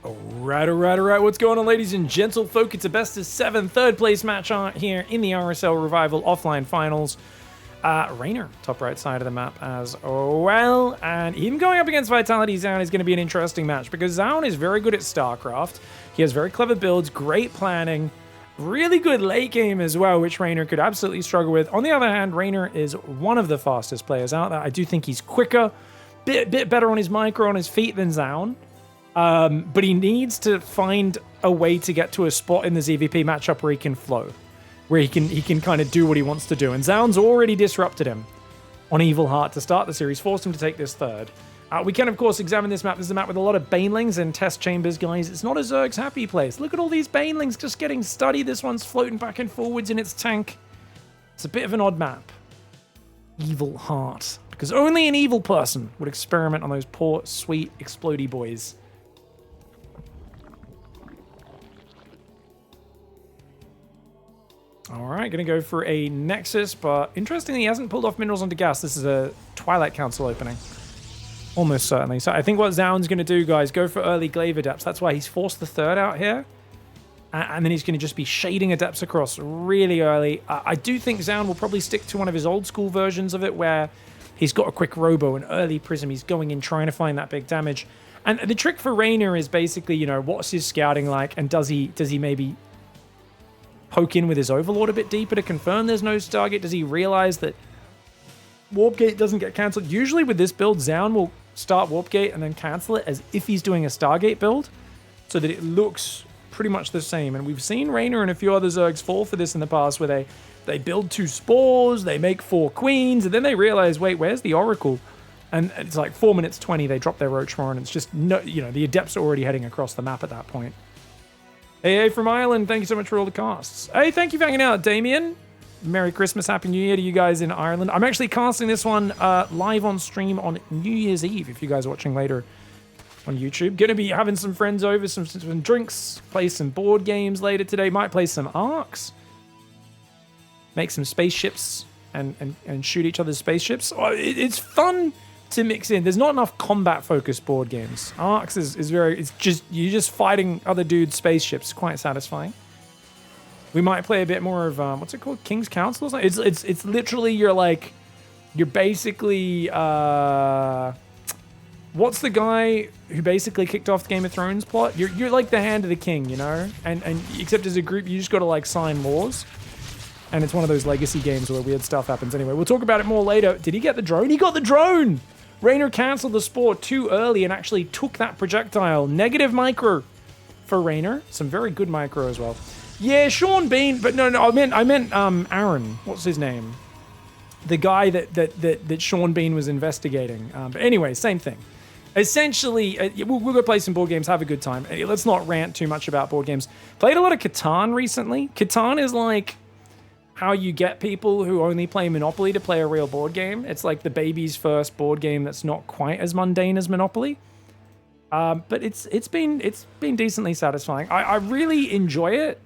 Alright. What's going on, ladies and gentlefolk? It's a best of 7 third place match here in the RSL Revival offline finals. REYNOR, top right side of the map as well. And even going up against Vitality ZOUN is going to be an interesting match because ZOUN is very good at StarCraft. He has very clever builds, great planning, really good late game as well, which REYNOR could absolutely struggle with. On the other hand, REYNOR is one of the fastest players out there. I do think he's quicker, bit better on his micro, on his feet than ZOUN. But he needs to find a way to get to a spot in the ZVP matchup where he can flow, where he can kind of do what he wants to do. And ZOUN's already disrupted him on Evil Heart to start the series, forced him to take this third. We can, of course, examine this map. This is a map with a lot of Banelings and test chambers, guys. It's not a Zerg's happy place. Look at all these Banelings just getting studied. This one's floating back and forwards in its tank. It's a bit of an odd map. Evil Heart. Because only an evil person would experiment on those poor, sweet, explodey boys. Alright, gonna go for a Nexus, but interestingly, he hasn't pulled off Minerals onto Gas. This is a Twilight Council opening. Almost certainly. So I think what ZOUN's gonna do, guys, go for early Glaive Adepts. That's why he's forced the third out here. And then he's gonna just be shading Adepts across really early. I do think ZOUN will probably stick to one of his old school versions of it where he's got a quick Robo, an early Prism. He's going in, trying to find that big damage. And the trick for REYNOR is basically, you know, what's his scouting like? And does he maybe poke in with his Overlord a bit deeper to confirm there's no Stargate? Does he realize that Warp Gate doesn't get cancelled? Usually with this build, ZOUN will start Warp Gate and then cancel it as if he's doing a Stargate build so that it looks pretty much the same. And we've seen REYNOR and a few other Zergs fall for this in the past where they build 2 Spores, they make 4 Queens, and then they realize, wait, where's the Oracle? And it's like 4 minutes 20, they drop their Roachmore, and it's just, no, you know, the Adepts are already heading across the map at that point. Hey, from Ireland, thank you so much for all the casts. Hey, thank you for hanging out, Damien. Merry Christmas, Happy New Year to you guys in Ireland. I'm actually casting this one live on stream on New Year's Eve, if you guys are watching later on YouTube. Gonna be having some friends over, some drinks, play some board games later today. Might play some Arcs. Make some spaceships and shoot each other's spaceships. Oh, it's fun to mix in. There's not enough combat-focused board games. Arcs is very... It's just... You're just fighting other dudes' spaceships. Quite satisfying. We might play a bit more of... what's it called? King's Council or something? It's literally... You're basically... what's the guy who basically kicked off the Game of Thrones plot? You're like the hand of the king, you know? And except as a group, you just got to, like, sign laws. And it's one of those legacy games where weird stuff happens. Anyway, we'll talk about it more later. Did he get the drone? He got the drone! REYNOR cancelled the Spore too early and actually took that projectile. Negative micro for REYNOR. Some very good micro as well. Yeah, Sean Bean, but no, I meant Aaron. What's his name? The guy that Sean Bean was investigating. But anyway, same thing. Essentially, we'll go play some board games, have a good time. Let's not rant too much about board games. Played a lot of Catan recently. Catan is like how you get people who only play Monopoly to play a real board game. It's like the baby's first board game that's not quite as mundane as Monopoly. But it's been decently satisfying. I really enjoy it,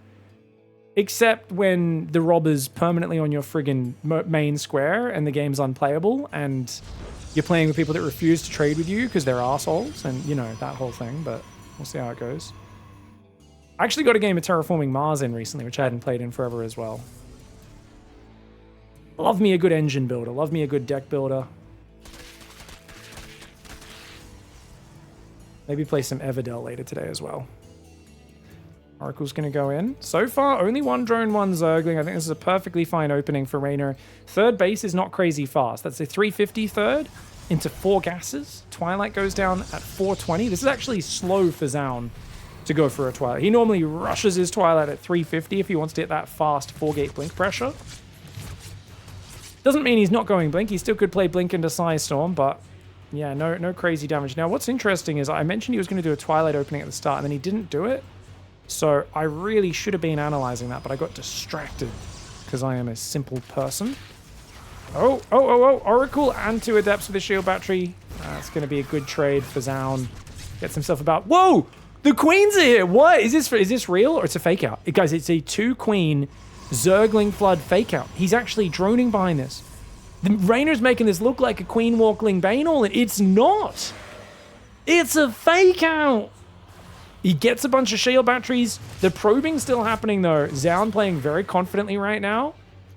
except when the robber's permanently on your friggin' main square and the game's unplayable and you're playing with people that refuse to trade with you because they're assholes and, you know, that whole thing, but we'll see how it goes. I actually got a game of Terraforming Mars in recently, which I hadn't played in forever as well. Love me a good engine builder. Love me a good deck builder. Maybe play some Everdell later today as well. Oracle's going to go in. So far, only 1 drone, 1 Zergling. I think this is a perfectly fine opening for REYNOR. Third base is not crazy fast. That's a 350 third into 4 gases. Twilight goes down at 420. This is actually slow for ZOUN to go for a Twilight. He normally rushes his Twilight at 350 if he wants to hit that fast 4-gate blink pressure. Doesn't mean he's not going Blink. He still could play Blink into Storm, but yeah, no crazy damage. Now, what's interesting is I mentioned he was going to do a Twilight opening at the start, and then he didn't do it. So I really should have been analyzing that, but I got distracted because I am a simple person. Oh, Oracle and 2 Adepts with a shield battery. That's going to be a good trade for ZOUN. Gets himself about... Whoa! The Queens are here! What? Is this real or it's a fake out? Guys, it's a 2-Queen Zergling Flood fake out. He's actually droning behind this. REYNOR's making this look like a Queen Walkling Banal, and it's not. It's a fake out. He gets a bunch of shield batteries. The probing's still happening though. ZOUN playing very confidently right now.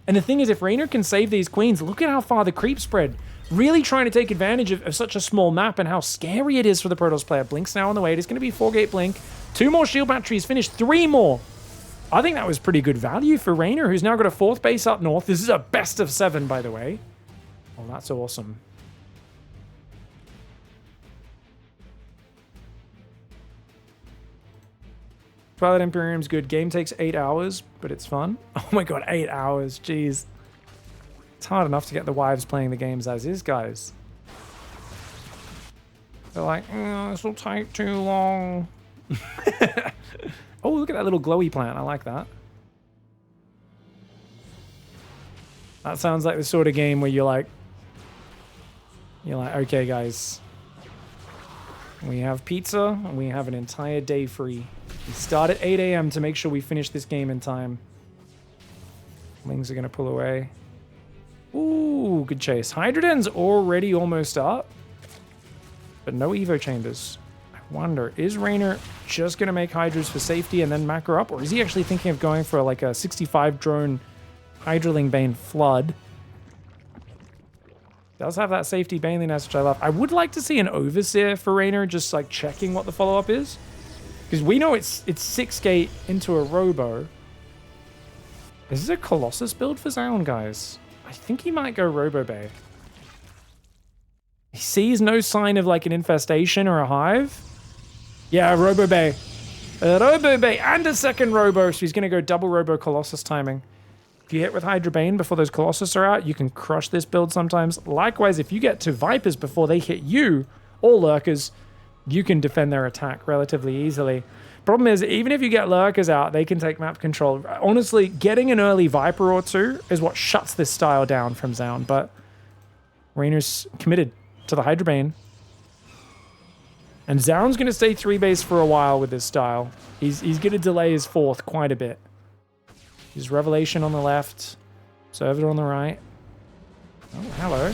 And the thing is, if REYNOR can save these queens, look at how far the creep spread. Really trying to take advantage of such a small map and how scary it is for the Protoss player. Blink's now on the way. It is going to be 4-gate Blink. 2 more shield batteries finished. 3 more. I think that was pretty good value for REYNOR, who's now got a 4th base up north. This is a best of 7, by the way. Oh, that's awesome. Twilight Imperium's good. Game takes 8 hours, but it's fun. Oh my god, 8 hours. Jeez. It's hard enough to get the wives playing the games as is, guys. They're like, this will take too long. Oh, look at that little glowy plant. I like that. That sounds like the sort of game where you're like, okay, guys. We have pizza, and we have an entire day free. We start at 8 a.m. to make sure we finish this game in time. Wings are going to pull away. Ooh, good chase. Hydroden's already almost up, but no Evo chambers. I wonder, is REYNOR just going to make Hydras for safety and then macro up, or is he actually thinking of going for like a 65 drone Hydraling Bane flood? Does have that safety Baneliness, which I love. I would like to see an Overseer for REYNOR, just like checking what the follow-up is. Because we know it's 6-gate into a Robo. Is this a Colossus build for ZOUN, guys? I think he might go Robo Bay. He sees no sign of like an infestation or a hive. Yeah, Robo Bay. Robo Bay and a second Robo. So he's going to go double Robo Colossus timing. If you hit with Hydra Bane before those Colossus are out, you can crush this build sometimes. Likewise, if you get to Vipers before they hit you, or Lurkers, you can defend their attack relatively easily. Problem is, even if you get Lurkers out, they can take map control. Honestly, getting an early Viper or two is what shuts this style down from ZOUN, but REYNOR's committed to the Hydra Bane. And ZOUN's going to stay 3-base for a while with this style. He's going to delay his 4th quite a bit. He's Revelation on the left, Servitor on the right. Oh, hello.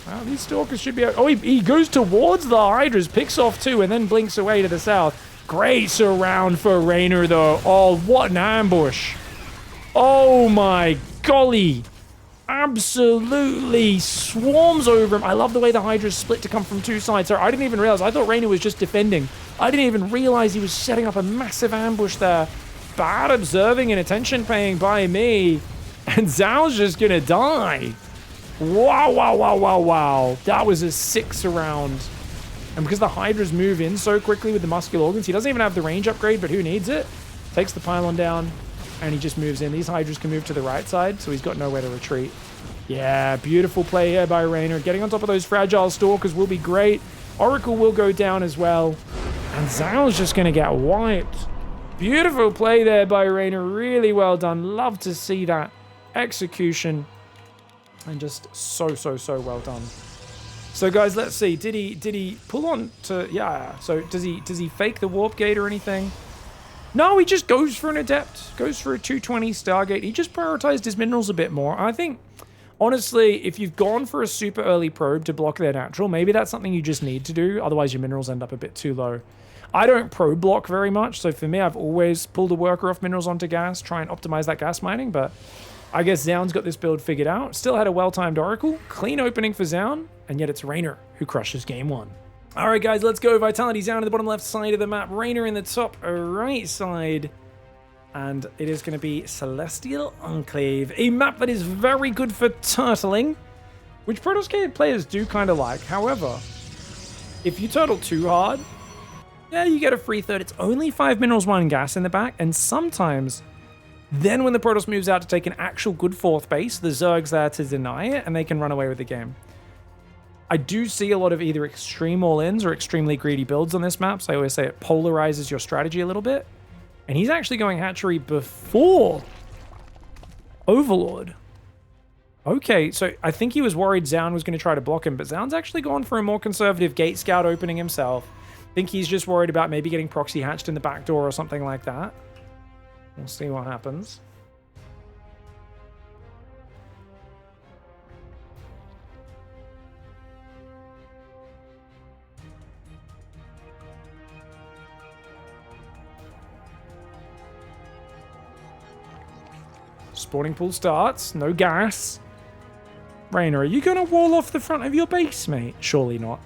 Wow, these Stalkers should be out. Oh, he goes towards the Hydras, picks off 2, and then blinks away to the south. Great surround for REYNOR, though. Oh, what an ambush. Oh, my golly. Absolutely swarms over him. I love the way the Hydras split to come from 2 sides. So I didn't even realize. I thought REYNOR was just defending. I didn't even realize he was setting up a massive ambush there. Bad observing and attention paying by me. And ZOUN's just going to die. Wow, wow, wow, wow, wow. That was a 6 round. And because the Hydras move in so quickly with the muscular organs, he doesn't even have the range upgrade, but who needs it? Takes the pylon down, and he just moves in. These Hydras can move to the right side, so he's got nowhere to retreat. Yeah, beautiful play here by REYNOR. Getting on top of those fragile Stalkers will be great. Oracle will go down as well. And ZOUN's just going to get wiped. Beautiful play there by REYNOR. Really well done. Love to see that execution. And just so well done. So guys, let's see. Did he pull on to, yeah. So does he fake the warp gate or anything? No, he just goes for an adept. Goes for a 220 Stargate. He just prioritized his minerals a bit more. I think, honestly, if you've gone for a super early probe to block their natural, maybe that's something you just need to do. Otherwise, your minerals end up a bit too low. I don't probe block very much. So for me, I've always pulled a worker off minerals onto gas, try and optimize that gas mining. But I guess ZOUN's got this build figured out. Still had a well-timed Oracle. Clean opening for ZOUN. And yet it's REYNOR who crushes game 1. All right, guys, let's go. Vitality ZOUN in the bottom left side of the map. REYNOR in the top right side. And it is going to be Celestial Enclave. A map that is very good for turtling, which Protoss players do kind of like. However, if you turtle too hard, yeah, you get a free third. It's only 5 minerals, 1 gas in the back. And sometimes, then when the Protoss moves out to take an actual good 4th base, the Zerg's there to deny it, and they can run away with the game. I do see a lot of either extreme all-ins or extremely greedy builds on this map, so I always say it polarizes your strategy a little bit. And he's actually going hatchery before Overlord. Okay, so I think he was worried ZOUN was going to try to block him, but ZOUN's actually gone for a more conservative Gate Scout opening himself. I think he's just worried about maybe getting proxy hatched in the back door or something like that. We'll see what happens. Spawning pool starts. No gas. REYNOR, are you going to wall off the front of your base, mate? Surely not.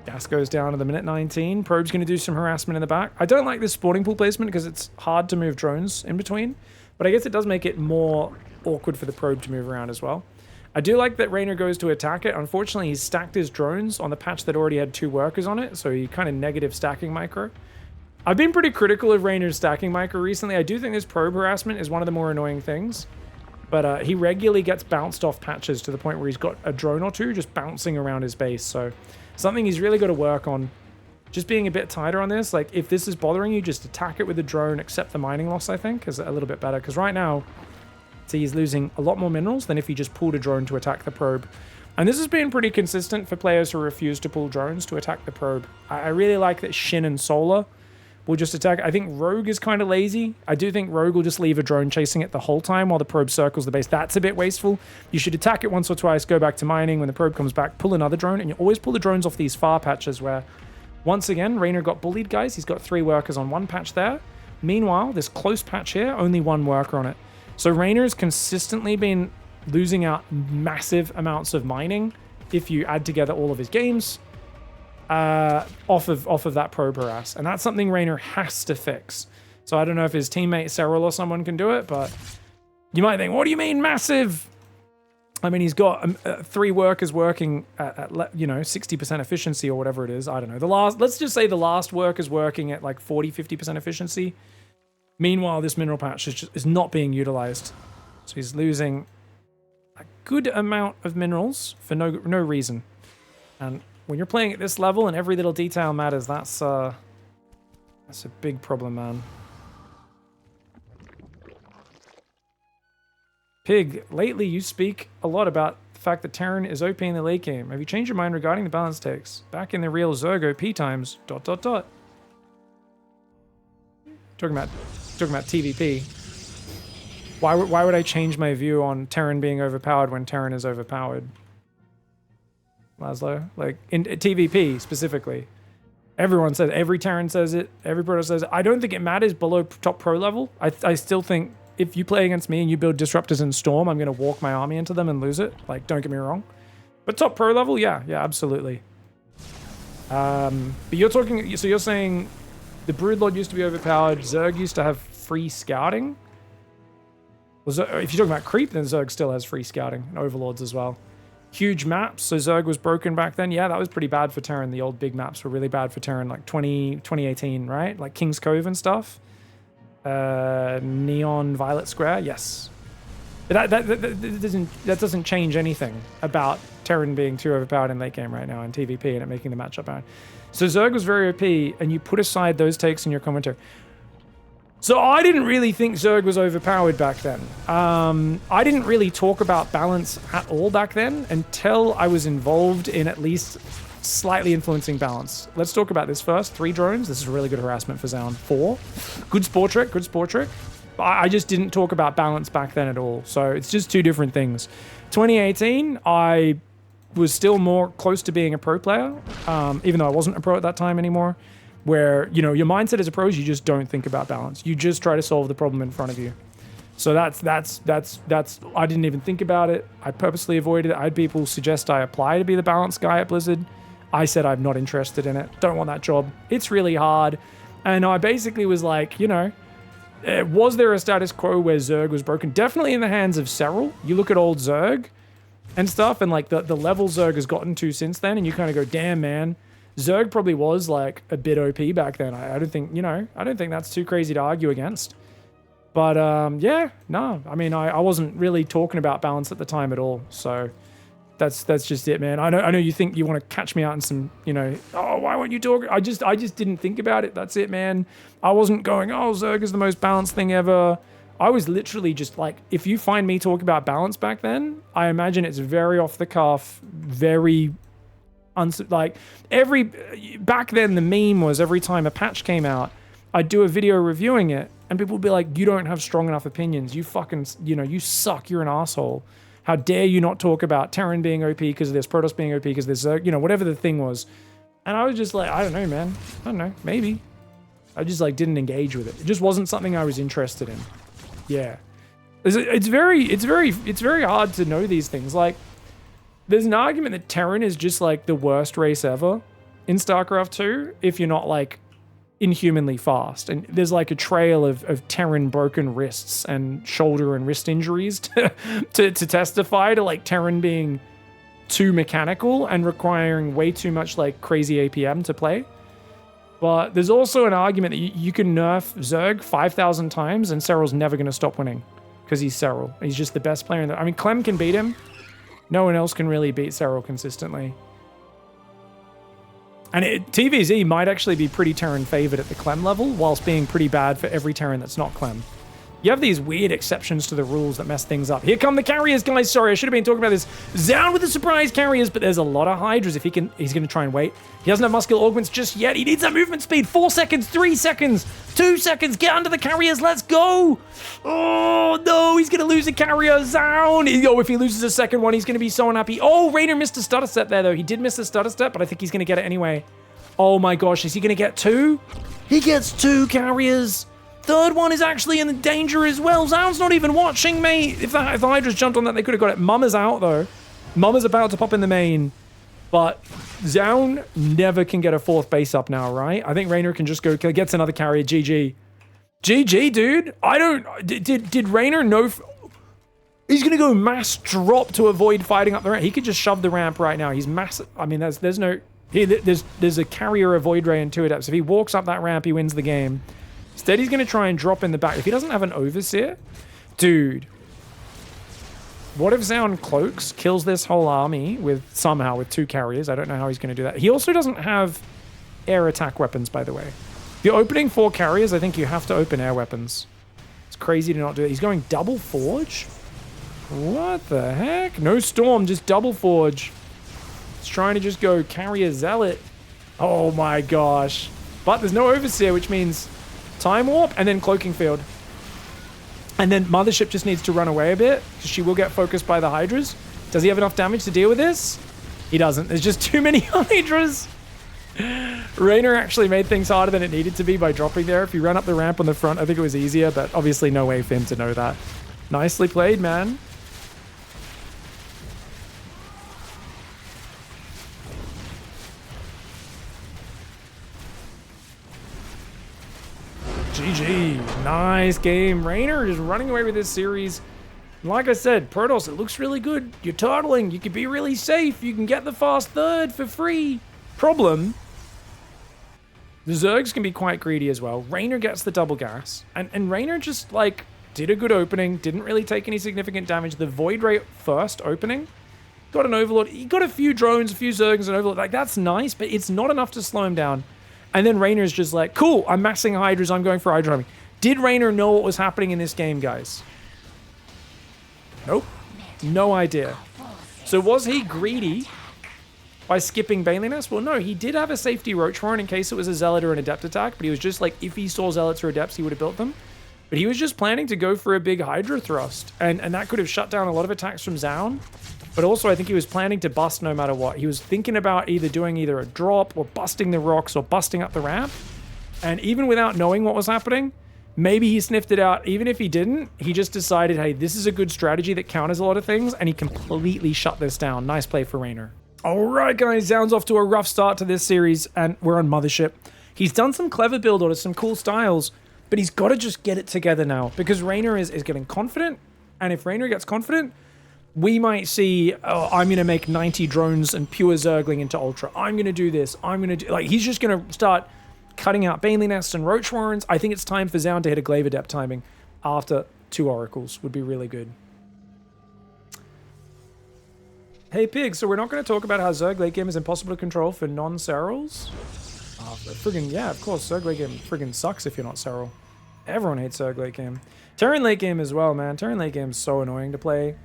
Gas goes down to the minute 19. Probe's going to do some harassment in the back. I don't like this spawning pool placement because it's hard to move drones in between. But I guess it does make it more awkward for the probe to move around as well. I do like that REYNOR goes to attack it. Unfortunately, he's stacked his drones on the patch that already had 2 workers on it. So he kind of negative stacking micro. I've been pretty critical of REYNOR's stacking micro recently. I do think this probe harassment is one of the more annoying things. But he regularly gets bounced off patches to the point where he's got a drone or 2 just bouncing around his base. So something he's really got to work on. Just being a bit tighter on this. Like, if this is bothering you, just attack it with a drone, accept the mining loss, I think, is a little bit better. Because right now, see, he's losing a lot more minerals than if he just pulled a drone to attack the probe. And this has been pretty consistent for players who refuse to pull drones to attack the probe. I really like that Shin and Solar will just attack. I think Rogue is kind of lazy. I do think Rogue will just leave a drone chasing it the whole time while the probe circles the base. That's a bit wasteful. You should attack it once or twice, go back to mining. When the probe comes back, pull another drone. And you always pull the drones off these far patches where, once again, REYNOR got bullied, guys. He's got 3 workers on 1 patch there. Meanwhile, this close patch here, only 1 worker on it. So REYNOR's consistently been losing out massive amounts of mining if you add together all of his games. Off of that probe harass. And that's something REYNOR has to fix. So I don't know if his teammate Cyril or someone can do it, but you might think, what do you mean massive? I mean, he's got 3 workers working at 60% efficiency or whatever it is. I don't know. Let's just say the last worker's working at like 40-50% efficiency. Meanwhile, this mineral patch is not being utilized. So he's losing a good amount of minerals for no reason. And when you're playing at this level and every little detail matters, that's a big problem, man. Pig, lately you speak a lot about the fact that Terran is OP in the late game. Have you changed your mind regarding the balance takes? Back in the real Zerg OP times, ... Talking about TVP. Why would I change my view on Terran being overpowered when Terran is overpowered? Laszlo, like in TVP specifically, everyone says, every Terran says it, every Proto says it. I don't think it matters below top pro level. I still think if you play against me and you build disruptors in Storm, I'm gonna walk my army into them and lose it. Like, don't get me wrong, but top pro level, yeah, absolutely. But you're talking, so you're saying the Broodlord used to be overpowered. Zerg used to have free scouting. Well, if you're talking about creep, then Zerg still has free scouting and overlords as well. Huge maps, so Zerg was broken back then. Yeah, that was pretty bad for Terran. The old big maps were really bad for Terran, like 2018, right? Like King's Cove and stuff. Neon Violet Square, yes. But that doesn't change anything about Terran being too overpowered in late game right now in TVP and it making the matchup bad. So Zerg was very OP, and you put aside those takes in your commentary. So I didn't really think Zerg was overpowered back then. I didn't really talk about balance at all back then until I was involved in at least slightly influencing balance. Let's talk about this first. 3 drones. This is really good harassment for ZOUN. 4. Good spore trick. Good spore trick. I just didn't talk about balance back then at all. So it's just 2 different things. 2018, I was still more close to being a pro player, even though I wasn't a pro at that time anymore. Where, you know, your mindset as a pro is you just don't think about balance. You just try to solve the problem in front of you. So that's I didn't even think about it. I purposely avoided it. I had people suggest I apply to be the balance guy at Blizzard. I said I'm not interested in it. Don't want that job. It's really hard. And I basically was like, you know, was there a status quo where Zerg was broken? Definitely in the hands of Cyril. You look at old Zerg and stuff, and like the level Zerg has gotten to since then, and you kind of go, damn, man. Zerg probably was like a bit OP back then. I don't think, you know, I don't think that's too crazy to argue against. But yeah, no, I mean, I wasn't really talking about balance at the time at all. So that's just it, man. I know you think you want to catch me out in some, you know, oh, why won't you talk? I just didn't think about it. That's it, man. I wasn't going, oh, Zerg is the most balanced thing ever. I was literally just like, if you find me talking about balance back then, I imagine it's very off the cuff, very like back then the meme was every time a patch came out, I'd do a video reviewing it and people would be like, you don't have strong enough opinions. You fucking, you know, you suck. You're an asshole. How dare you not talk about Terran being OP because of this, Protoss being OP because this, you know, whatever the thing was. And I was just like, I don't know, man. I don't know. Maybe. I just like didn't engage with it. It just wasn't something I was interested in. Yeah. It's very hard to know these things. Like, there's an argument that Terran is just like the worst race ever in StarCraft 2 if you're not like inhumanly fast. And there's like a trail of Terran broken wrists and shoulder and wrist injuries to testify to like Terran being too mechanical and requiring way too much like crazy APM to play. But there's also an argument that you can nerf Zerg 5,000 times and Serral's never going to stop winning because he's Serral. He's just the best player in the... I mean, Clem can beat him. No one else can really beat Serral consistently. And TVZ might actually be pretty Terran favored at the Clem level, whilst being pretty bad for every Terran that's not Clem. You have these weird exceptions to the rules that mess things up. Here come the carriers, guys. Sorry, I should have been talking about this. ZOUN with the surprise carriers, but there's a lot of Hydras. If he can, he's going to try and wait. He doesn't have muscular augments just yet. He needs that movement speed. 4 seconds, 3 seconds, 2 seconds. Get under the carriers. Let's go. Oh, no, he's going to lose a carrier. ZOUN. Oh, if he loses a second one, he's going to be so unhappy. Oh, REYNOR missed a stutter step there, though. He did miss a stutter step, but I think he's going to get it anyway. Oh, my gosh. Is he going to get 2? He gets 2 carriers. Third one is actually in danger as well. ZOUN's not even watching, mate. If the Hydra's jumped on that, they could have got it. Mama's out, though. Mama's about to pop in the main. But ZOUN never can get a 4th base up now, right? I think REYNOR can just go, gets another carrier. GG. GG, dude. I don't... Did REYNOR know... He's going to go mass drop to avoid fighting up the ramp. He could just shove the ramp right now. He's massive. I mean, there's no... There's a carrier avoid ray and 2 adepts. If he walks up that ramp, he wins the game. Instead, he's going to try and drop in the back. If he doesn't have an overseer, dude, what if ZOUN cloaks, kills this whole army somehow with 2 carriers? I don't know how he's going to do that. He also doesn't have air attack weapons, by the way. If you're opening 4 carriers, I think you have to open air weapons. It's crazy to not do it. He's going double forge? What the heck? No storm, just double forge. He's trying to just go carrier zealot. Oh my gosh. But there's no overseer, which means... Time warp and then cloaking field. And then Mothership just needs to run away a bit because she will get focused by the Hydras. Does he have enough damage to deal with this? He doesn't. There's just too many Hydras. REYNOR actually made things harder than it needed to be by dropping there. If he ran up the ramp on the front, I think it was easier, but obviously no way for him to know that. Nicely played, man. GG. Nice game. REYNOR is running away with this series. Like I said, Protoss, it looks really good. You're turtling. You can be really safe. You can get the fast third for free. Problem, the Zergs can be quite greedy as well. REYNOR gets the double gas. And REYNOR just, like, did a good opening. Didn't really take any significant damage. The Void Ray first opening. Got an Overlord. He got a few drones, a few Zergs, and Overlord. Like, that's nice, but it's not enough to slow him down. And then REYNOR's just like, cool, I'm massing Hydras, I'm going for Hydra. Did REYNOR know what was happening in this game, guys? Nope. No idea. So was he greedy by skipping Baneliness? Well, no, he did have a safety Roach Warren in case it was a Zealot or an Adept attack, but he was just like, if he saw Zealots or Adepts, he would have built them. But he was just planning to go for a big Hydra thrust, and that could have shut down a lot of attacks from ZOUN. But also, I think he was planning to bust no matter what. He was thinking about doing either a drop or busting the rocks or busting up the ramp. And even without knowing what was happening, maybe he sniffed it out. Even if he didn't, he just decided, hey, this is a good strategy that counters a lot of things, and he completely shut this down. Nice play for REYNOR. All right, guys, ZOUN's off to a rough start to this series, and we're on Mothership. He's done some clever build orders, some cool styles, but he's got to just get it together now, because REYNOR is getting confident, and if REYNOR gets confident, we might see, oh, I'm going to make 90 drones and pure Zergling into Ultra. I'm going to do this. I'm going to do... Like, he's just going to start cutting out Baneley Nests and Roach Warrens. I think it's time for ZOUN to hit a Glaive Adept timing after 2 Oracles. Would be really good. Hey, Pig, so we're not going to talk about how Zerg late game is impossible to control for non-Serals? Oh, friggin', yeah, of course, Zerg late game friggin' sucks if you're not Seral. Everyone hates Zerg late game. Terran late game as well, man. Terran late game is so annoying to play.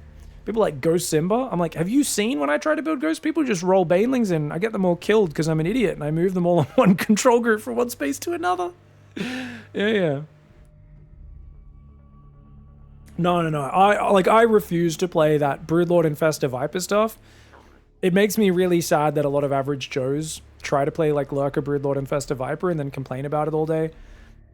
People like Ghost Simba. I'm like, have you seen when I try to build Ghost? People just roll Banelings in. I get them all killed because I'm an idiot and I move them all on one control group from one space to another. Yeah. No. I refuse to play that Broodlord Infestor Viper stuff. It makes me really sad that a lot of average Joes try to play like Lurker, Broodlord, Infestor Viper and then complain about it all day.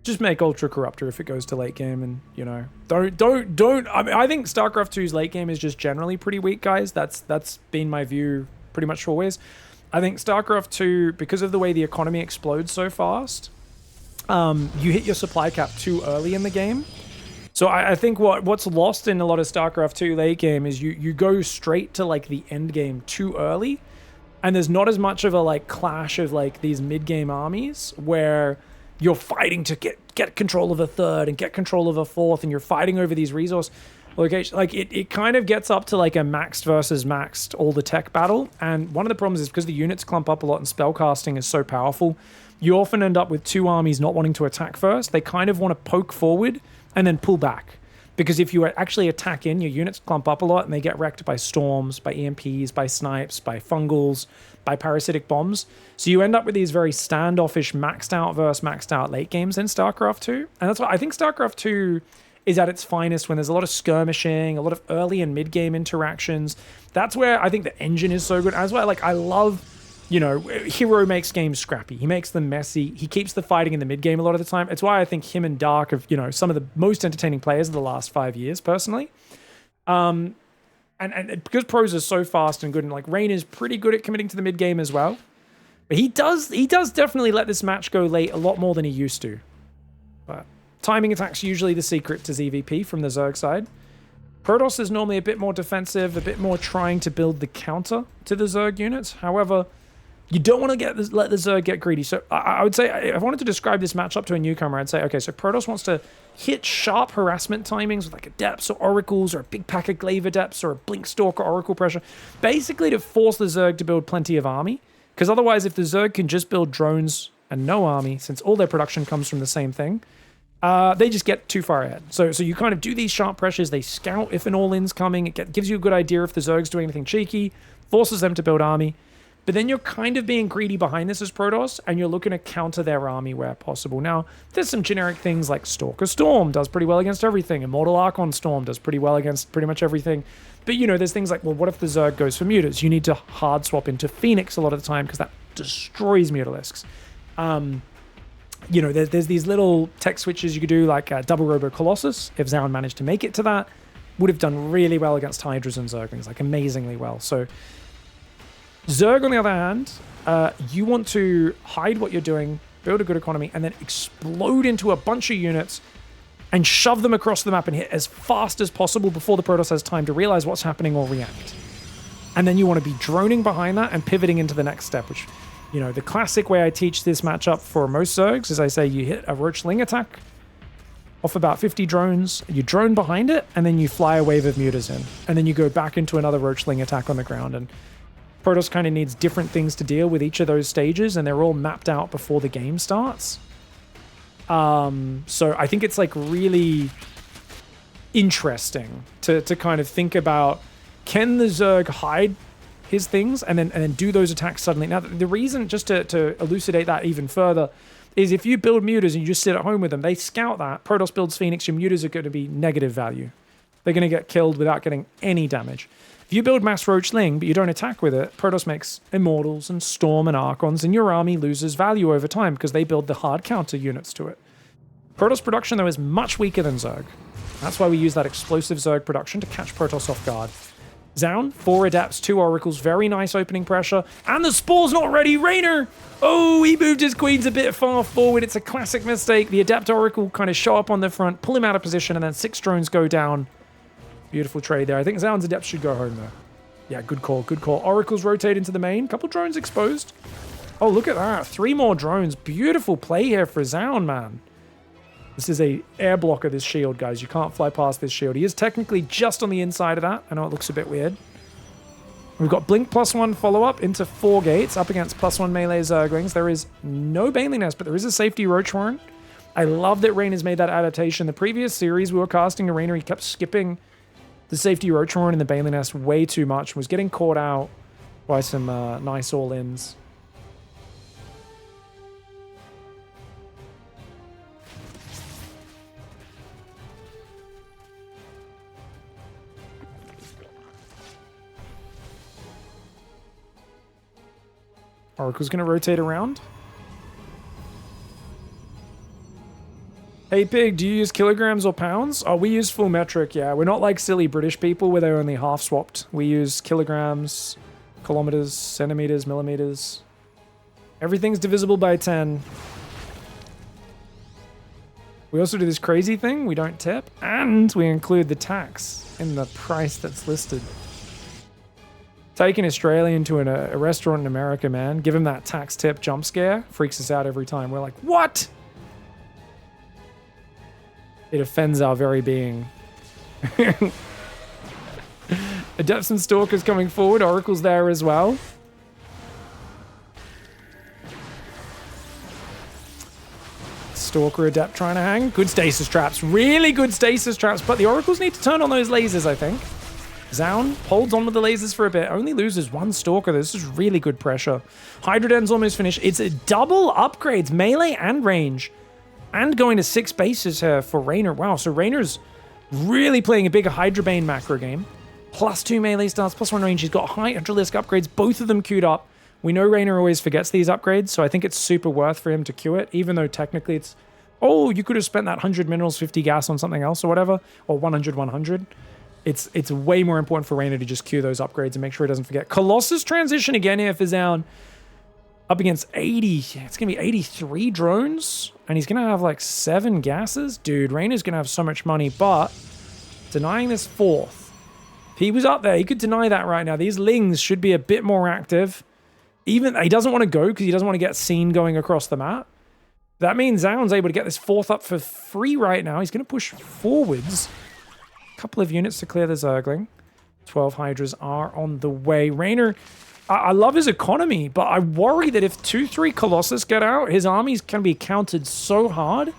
Just make Ultra Corruptor if it goes to late game, and you know, don't. I mean, I think StarCraft 2's late game is just generally pretty weak, guys. That's been my view pretty much always. I think StarCraft 2, because of the way the economy explodes so fast, you hit your supply cap too early in the game. So I think what's lost in a lot of StarCraft 2 late game is you go straight to like the end game too early, and there's not as much of a like clash of like these mid game armies where you're fighting to get control of a third and get control of a fourth, and you're fighting over these resource locations. Like it kind of gets up to like a maxed versus maxed all the tech battle. And one of the problems is because the units clump up a lot and spellcasting is so powerful, you often end up with two armies not wanting to attack first. They kind of want to poke forward and then pull back. Because if you actually attack in, your units clump up a lot and they get wrecked by storms, by EMPs, by snipes, by fungals, by parasitic bombs. So you end up with these very standoffish maxed out versus maxed out late games in StarCraft 2. And that's why I think StarCraft 2 is at its finest when there's a lot of skirmishing, a lot of early and mid game interactions. That's where I think the engine is so good. That's why I love, you know, Hero makes games scrappy. He makes them messy. He keeps the fighting in the mid game a lot of the time. It's why I think him and Dark are, you know, some of the most entertaining players of the last 5 years, personally. And because pros are so fast and good, and like Rain is pretty good at committing to the mid game as well. But he does definitely let this match go late a lot more than he used to. But timing attack's usually the secret to ZVP from the Zerg side. Protoss is normally a bit more defensive, a bit more trying to build the counter to the Zerg units. However, you don't want to let the Zerg get greedy. So I would say, if I wanted to describe this matchup to a newcomer, I'd say, okay, so Protoss wants to hit sharp harassment timings with like Adepts or Oracles or a big pack of Glaive Adepts or a Blink Stalk or Oracle Pressure, basically to force the Zerg to build plenty of army. Because otherwise, if the Zerg can just build drones and no army, since all their production comes from the same thing, they just get too far ahead. So you kind of do these sharp pressures. They scout if an all-in's coming. It gives you a good idea if the Zerg's doing anything cheeky, forces them to build army. But then you're kind of being greedy behind this as Protoss, and you're looking to counter their army where possible. Now, there's some generic things like Stalker Storm does pretty well against everything. Immortal Archon Storm does pretty well against pretty much everything. But, you know, there's things like, well, what if the Zerg goes for Mutas? You need to hard swap into Phoenix a lot of the time because that destroys Mutalisks. You know, there's these little tech switches you could do, like Double Robo Colossus, if ZOUN managed to make it to that. Would have done really well against Hydras and Zerglings, like amazingly well. So Zerg, on the other hand, you want to hide what you're doing, build a good economy, and then explode into a bunch of units and shove them across the map and hit as fast as possible before the Protoss has time to realize what's happening or react. And then you want to be droning behind that and pivoting into the next step, which, you know, the classic way I teach this matchup for most Zergs is I say you hit a Roachling attack off about 50 drones, you drone behind it, and then you fly a wave of Mutas in. And then you go back into another Roachling attack on the ground. And Protoss kind of needs different things to deal with each of those stages, and they're all mapped out before the game starts. So I think it's like really interesting to kind of think about, can the Zerg hide his things and then do those attacks suddenly? Now, the reason, just to elucidate that even further, is if you build Mutas and you just sit at home with them, they scout that. Protoss builds Phoenix, your Mutas are going to be negative value. They're going to get killed without getting any damage. If you build Mass Roachling, but you don't attack with it, Protoss makes Immortals and Storm and Archons, and your army loses value over time because they build the hard counter units to it. Protoss production, though, is much weaker than Zerg. That's why we use that explosive Zerg production to catch Protoss off guard. ZOUN, 4 Adepts, 2 Oracles, very nice opening pressure, and the Spore's not ready. REYNOR! Oh, he moved his Queens a bit far forward. It's a classic mistake. The Adept Oracle kind of show up on the front, pull him out of position, and then 6 drones go down. Beautiful trade there. I think ZOUN's Adepts should go home, though. Yeah, good call, good call. Oracles rotate into the main. Couple drones exposed. Oh, look at that. 3 more drones. Beautiful play here for ZOUN, man. This is a air blocker, this shield, guys. You can't fly past this shield. He is technically just on the inside of that. I know it looks a bit weird. We've got Blink +1 follow-up into 4 gates up against +1 melee Zerglings. There is no Baneling Nest, but there is a safety Roach Horn. I love that Rain has made that adaptation. The previous series we were casting Arena, he kept skipping the safety Roach Horn and the Baneling Nest way too much. Was getting caught out by some nice all-ins. Oracle's going to rotate around. Hey, Pig, do you use kilograms or pounds? Oh, we use full metric, yeah. We're not like silly British people where they're only half swapped. We use kilograms, kilometers, centimeters, millimeters. Everything's divisible by 10. We also do this crazy thing. We don't tip, and we include the tax in the price that's listed. Take an Australian to a restaurant in America, man. Give him that tax tip jump scare. Freaks us out every time. We're like, what? It offends our very being. Adepts and Stalkers coming forward. Oracle's there as well. Stalker Adept trying to hang. Good stasis traps. Really good stasis traps. But the Oracles need to turn on those lasers, I think. ZOUN holds on with the lasers for a bit. Only loses one Stalker. This is really good pressure. Hydroden's almost finished. It's a double upgrades. Melee and range. And going to 6 bases here for REYNOR. Wow, so REYNOR's really playing a bigger Hydrabane macro game. +2 melee starts, +1 range. He's got high Hydralisk upgrades. Both of them queued up. We know REYNOR always forgets these upgrades, so I think it's super worth for him to queue it, even though technically it's, oh, you could have spent that 100 minerals, 50 gas on something else or whatever, or 100, 100. It's way more important for REYNOR to just queue those upgrades and make sure he doesn't forget. Colossus transition again here for ZOUN. Up against 80. It's going to be 83 drones, and he's going to have like 7 gases. Dude, REYNOR's going to have so much money, but denying this 4th. If he was up there, he could deny that right now. These Lings should be a bit more active. Even he doesn't want to go because he doesn't want to get seen going across the map. That means ZOUN's able to get this 4th up for free right now. He's going to push forwards. A couple of units to clear the Zergling. 12 Hydras are on the way. REYNOR, I love his economy, but I worry that if 2-3 Colossus get out, his armies can be countered so hard.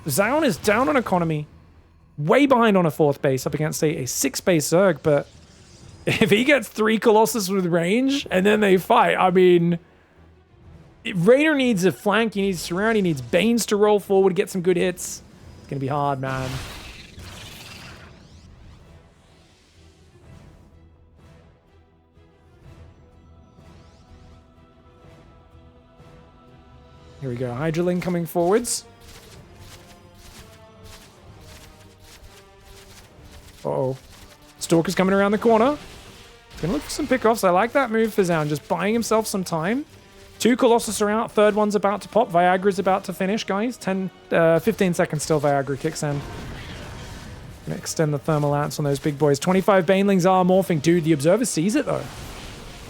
ZOUN is down on economy. Way behind on a 4th base up against a 6-base Zerg, but if he gets 3 Colossus with range and then they fight, I mean, REYNOR needs a flank, he needs surround, he needs Banes to roll forward, get some good hits. It's going to be hard, man. Here we go, Hydraling coming forwards. Uh-oh. Stalker's coming around the corner. Gonna look for some pickoffs. I like that move for ZOUN, just buying himself some time. 2 Colossus are out, 3rd one's about to pop. Viagra's about to finish, guys. 15 seconds still, Viagra kicks in. Gonna extend the thermal lance on those big boys. 25 Banelings are morphing. Dude, the Observer sees it though.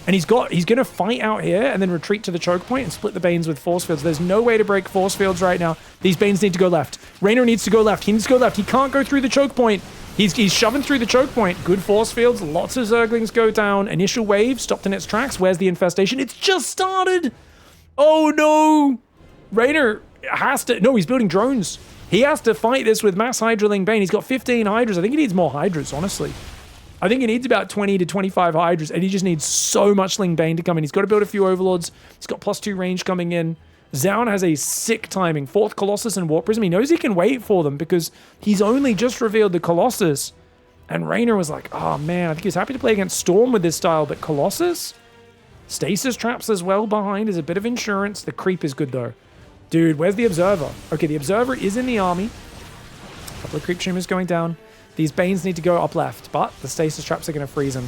And he's gonna fight out here and then retreat to the choke point and split the Banes with force fields. There's no way to break force fields right now. These Banes need to go left. REYNOR needs to go left. He needs to go left. He can't go through the choke point. He's shoving through the choke point. Good force fields. Lots of Zerglings go down. Initial wave stopped in its tracks. Where's the infestation? It's just started. Oh no. REYNOR has to... No, he's building drones. He has to fight this with mass Hydraling Bane. He's got 15 Hydras. I think he needs more Hydras, honestly. I think he needs about 20 to 25 Hydras, and he just needs so much Ling Bane to come in. He's got to build a few Overlords. He's got +2 range coming in. ZOUN has a sick timing. 4th Colossus and Warp Prism. He knows he can wait for them because he's only just revealed the Colossus. And REYNOR was like, oh man, I think he's happy to play against Storm with this style, but Colossus? Stasis traps as well behind is a bit of insurance. The creep is good though. Dude, where's the Observer? Okay, the Observer is in the army. A couple of creep tumors going down. These Banes need to go up left, but the stasis traps are going to freeze him.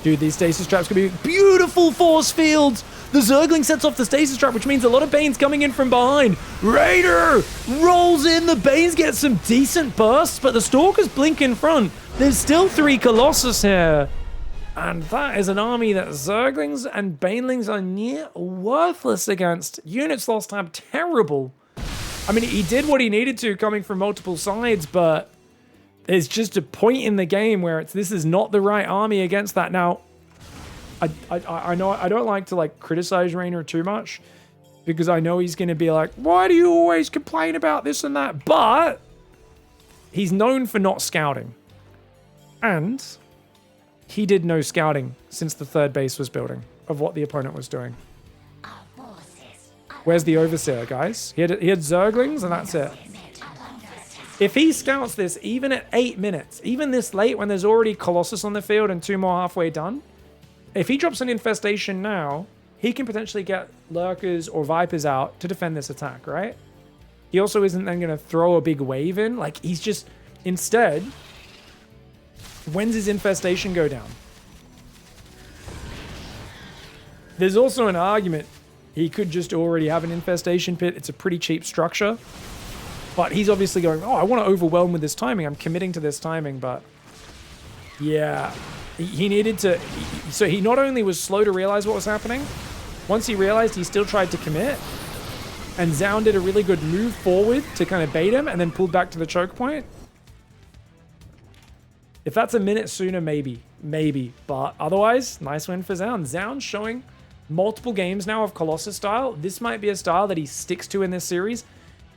Dude, these stasis traps could be beautiful force fields. The Zergling sets off the stasis trap, which means a lot of Banes coming in from behind. REYNOR rolls in. The Banes get some decent bursts, but the Stalkers blink in front. There's still 3 Colossus here. And that is an army that Zerglings and Banelings are near worthless against. Units lost have terrible. I mean, he did what he needed to coming from multiple sides, but there's just a point in the game where this is not the right army against that. Now, I know I don't like to like criticize REYNOR too much because I know he's going to be like, why do you always complain about this and that? But he's known for not scouting. And he did no scouting since the 3rd base was building of what the opponent was doing. Where's the Overseer, guys? He had Zerglings and that's it. If he scouts this even at 8 minutes, even this late when there's already Colossus on the field and 2 more halfway done, if he drops an infestation now, he can potentially get Lurkers or Vipers out to defend this attack, right? He also isn't then going to throw a big wave in. Like, he's just... Instead, when's his infestation go down? There's also an argument. He could just already have an infestation pit. It's a pretty cheap structure. But he's obviously going, oh, I want to overwhelm with this timing. I'm committing to this timing, but... Yeah. He needed to... So he not only was slow to realize what was happening, once he realized, he still tried to commit. And ZOUN did a really good move forward to kind of bait him and then pulled back to the choke point. If that's a minute sooner, maybe. Maybe. But otherwise, nice win for ZOUN. ZOUN's showing multiple games now of Colossus style. This might be a style that he sticks to in this series.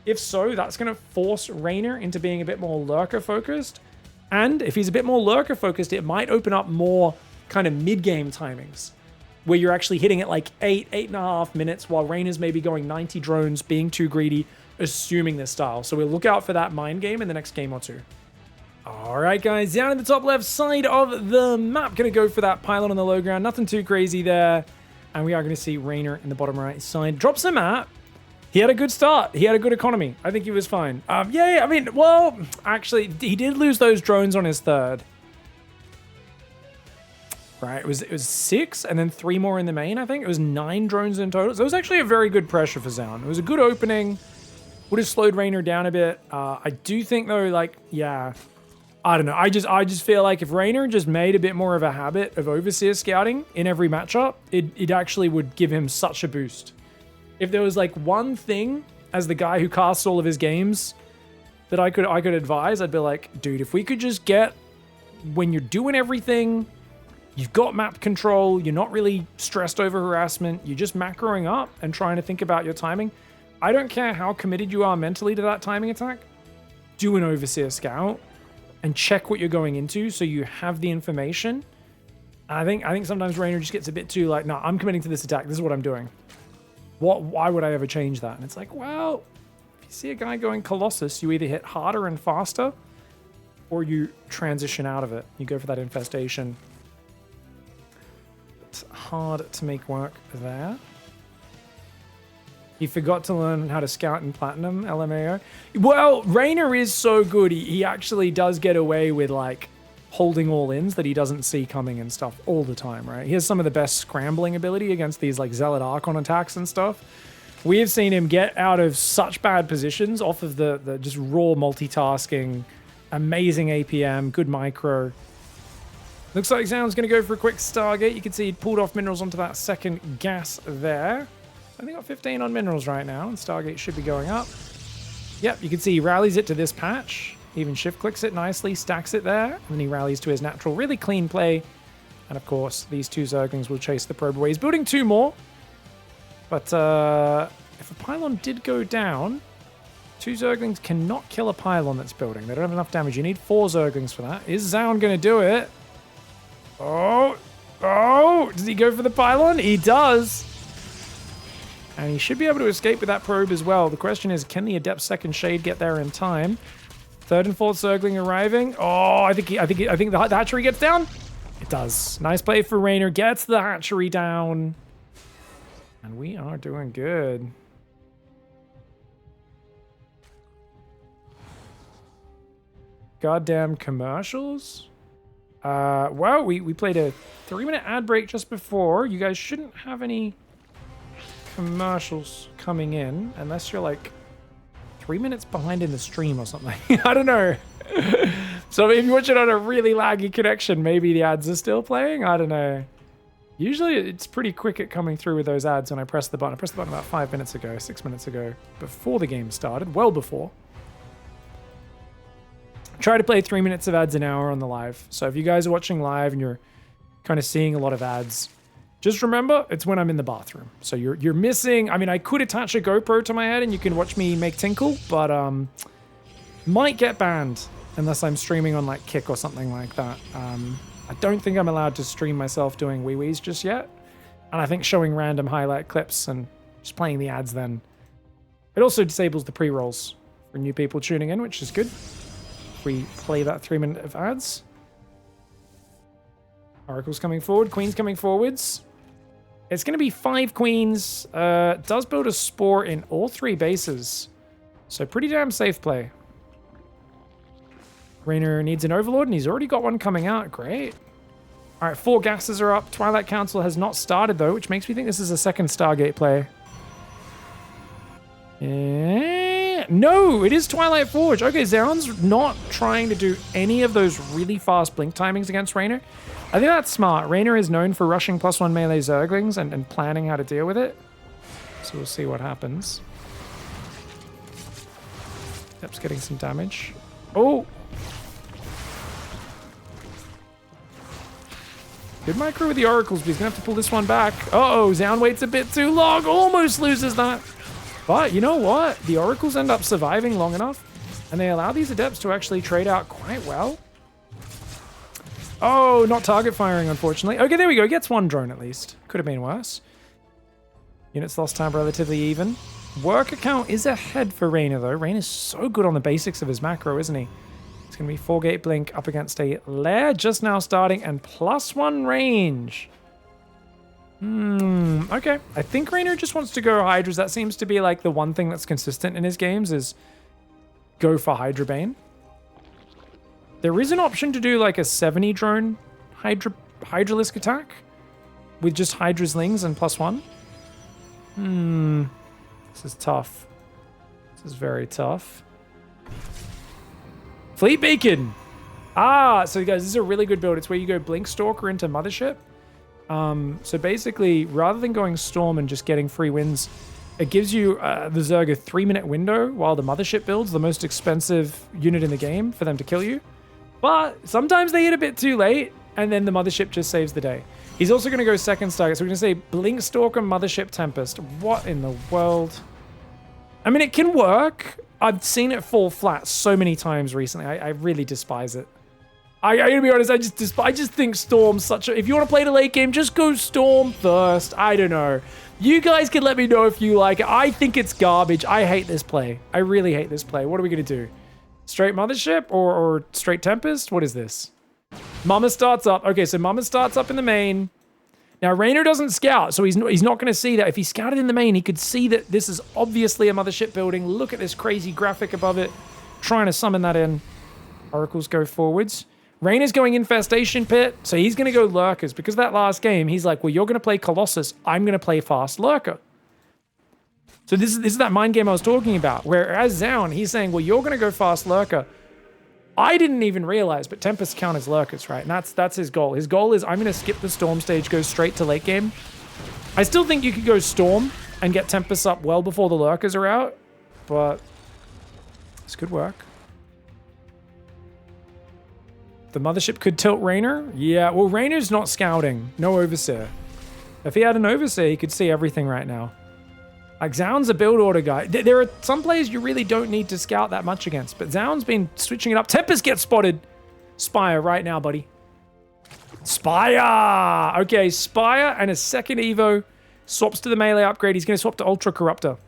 If so, that's going to force Reynor into being a bit more lurker-focused. And if he's a bit more lurker-focused, it might open up more kind of mid-game timings, where you're actually hitting it like 8.5 minutes, while Reynor's maybe going 90 drones, being too greedy, assuming this style. So we'll look out for that mind game in the next game or two. All right, guys, down in the top left side of the map. Going to go for that pylon on the low ground. Nothing too crazy there. And we are going to see Reynor in the bottom right side. Drops a map. He had a good start. He had a good economy. I think he was fine. Yeah, I mean, well, actually, he did lose those drones on his third. Right, it was 6 and then 3 more in the main, I think. It was 9 drones in total. So it was actually a very good pressure for ZOUN. It was a good opening. Would have slowed Reynor down a bit. I do think, though, like, yeah... I don't know. I just feel like if Reynor just made a bit more of a habit of overseer scouting in every matchup, it actually would give him such a boost. If there was like one thing as the guy who casts all of his games that I could advise, I'd be like, dude, if we could just get, when you're doing everything, you've got map control, you're not really stressed over harassment, you're just macroing up and trying to think about your timing. I don't care how committed you are mentally to that timing attack. Do an overseer scout and check what you're going into so you have the information. I think sometimes Reynor just gets a bit too like, no, I'm committing to this attack. This is what I'm doing. Why would I ever change that? And it's like, well, if you see a guy going Colossus, you either hit harder and faster or you transition out of it. You go for that infestation. It's hard to make work there. He forgot to learn how to scout in Platinum, LMAO. Well, Reynor is so good. He actually does get away with, like, holding all-ins that he doesn't see coming and stuff all the time, right? He has some of the best scrambling ability against these, like, Zealot Archon attacks and stuff. We have seen him get out of such bad positions off of the just raw multitasking, amazing APM, good micro. Looks like ZOUN's going to go for a quick Stargate. You can see he pulled off minerals onto that second gas there. I think got 15 on minerals right now, and Stargate should be going up. Yep, you can see he rallies it to this patch. Even shift clicks it nicely, stacks it there, and then he rallies to his natural, really clean play. And of course, these 2 Zerglings will chase the probe away. He's building 2 more. But if a pylon did go down, 2 Zerglings cannot kill a pylon that's building. They don't have enough damage. You need 4 Zerglings for that. Is ZOUN going to do it? Oh, does he go for the pylon? He does. And he should be able to escape with that probe as well. The question is, can the Adept Second Shade get there in time? 3rd and 4th Zergling arriving. Oh, I think the hatchery gets down. It does. Nice play for Reynor. Gets the hatchery down. And we are doing good. Goddamn commercials. Well, we played a 3-minute ad break just before. You guys shouldn't have any commercials coming in unless you're like 3 minutes behind in the stream or something. I don't know. So if you watch it on a really laggy connection, maybe the ads are still playing. I don't know. Usually it's pretty quick at coming through with those ads when I press the button. I pressed the button about 5 minutes ago, 6 minutes ago, before the game started, well before. Try to play 3 minutes of ads an hour on the live. So if you guys are watching live and you're kind of seeing a lot of ads, just remember, it's when I'm in the bathroom. So you're missing... I mean, I could attach a GoPro to my head and you can watch me make tinkle, but might get banned unless I'm streaming on like Kick or something like that. I don't think I'm allowed to stream myself doing wee-wees just yet. And I think showing random highlight clips and just playing the ads then. It also disables the pre-rolls for new people tuning in, which is good. We play that 3 minute of ads. Oracle's coming forward. Queen's coming forwards. It's going to be 5 queens. Does build a spore in all 3 bases. So pretty damn safe play. REYNOR needs an Overlord, and he's already got one coming out. Great. All right, 4 gases are up. Twilight Council has not started, though, which makes me think this is a second Stargate play. No, it is Twilight Forge. Okay, ZOUN's not trying to do any of those really fast blink timings against REYNOR. I think that's smart. REYNOR is known for rushing +1 melee Zerglings and planning how to deal with it. So we'll see what happens. Yep's getting some damage. Oh! Good micro with the Oracles, but he's going to have to pull this one back. Uh-oh, ZOUN waits a bit too long. Almost loses that. But you know what? The Oracles end up surviving long enough, and they allow these Adepts to actually trade out quite well. Oh, not target firing, unfortunately. Okay, there we go. Gets 1 drone at least. Could have been worse. Units lost time relatively even. Worker count is ahead for REYNOR, though. REYNOR's so good on the basics of his macro, isn't he? It's going to be 4-gate blink up against a lair just now starting and +1 range. Okay. I think REYNOR just wants to go Hydras. That seems to be like the one thing that's consistent in his games is go for Hydra Bane. There is an option to do like a 70 drone Hydralisk attack with just Hydraslings and +1. This is tough. This is very tough. Fleet Beacon! Ah, so guys, this is a really good build. It's where you go Blink Stalker into Mothership. So basically, rather than going Storm and just getting free wins, it gives you the Zerg a 3-minute window while the Mothership builds, the most expensive unit in the game, for them to kill you. But sometimes they hit a bit too late, and then the Mothership just saves the day. He's also going to go second target, so we're going to say Blink Stalker, Mothership, Tempest. What in the world? I mean, it can work. I've seen it fall flat so many times recently. I really despise it. I gotta be honest, I just think Storm's such a... If you want to play the late game, just go Storm first. I don't know. You guys can let me know if you like it. I think it's garbage. I hate this play. I really hate this play. What are we going to do? Straight Mothership or straight Tempest? What is this? Mama starts up. Okay, so Mama starts up in the main. Now, REYNOR doesn't scout, so he's not going to see that. If he scouted in the main, he could see that this is obviously a Mothership building. Look at this crazy graphic above it. Trying to summon that in. Oracles go forwards. REYNOR's going Infestation Pit, so he's going to go Lurkers. Because that last game, he's like, well, you're going to play Colossus. I'm going to play Fast Lurker. So this is that mind game I was talking about. Whereas ZOUN, he's saying, well, you're going to go Fast Lurker. I didn't even realize, but Tempest count as Lurkers, right? And that's his goal. His goal is, I'm going to skip the Storm stage, go straight to late game. I still think you could go Storm and get Tempest up well before the Lurkers are out, but this could work. The Mothership could tilt REYNOR. Yeah, well, REYNOR's not scouting. No Overseer. If he had an Overseer, he could see everything right now. Like, ZOUN's a build order guy. There are some players you really don't need to scout that much against, but ZOUN's been switching it up. Tempest gets spotted. Spire right now, buddy. Spire! Okay, Spire and a second Evo. Swaps to the melee upgrade. He's going to swap to Ultra Corruptor.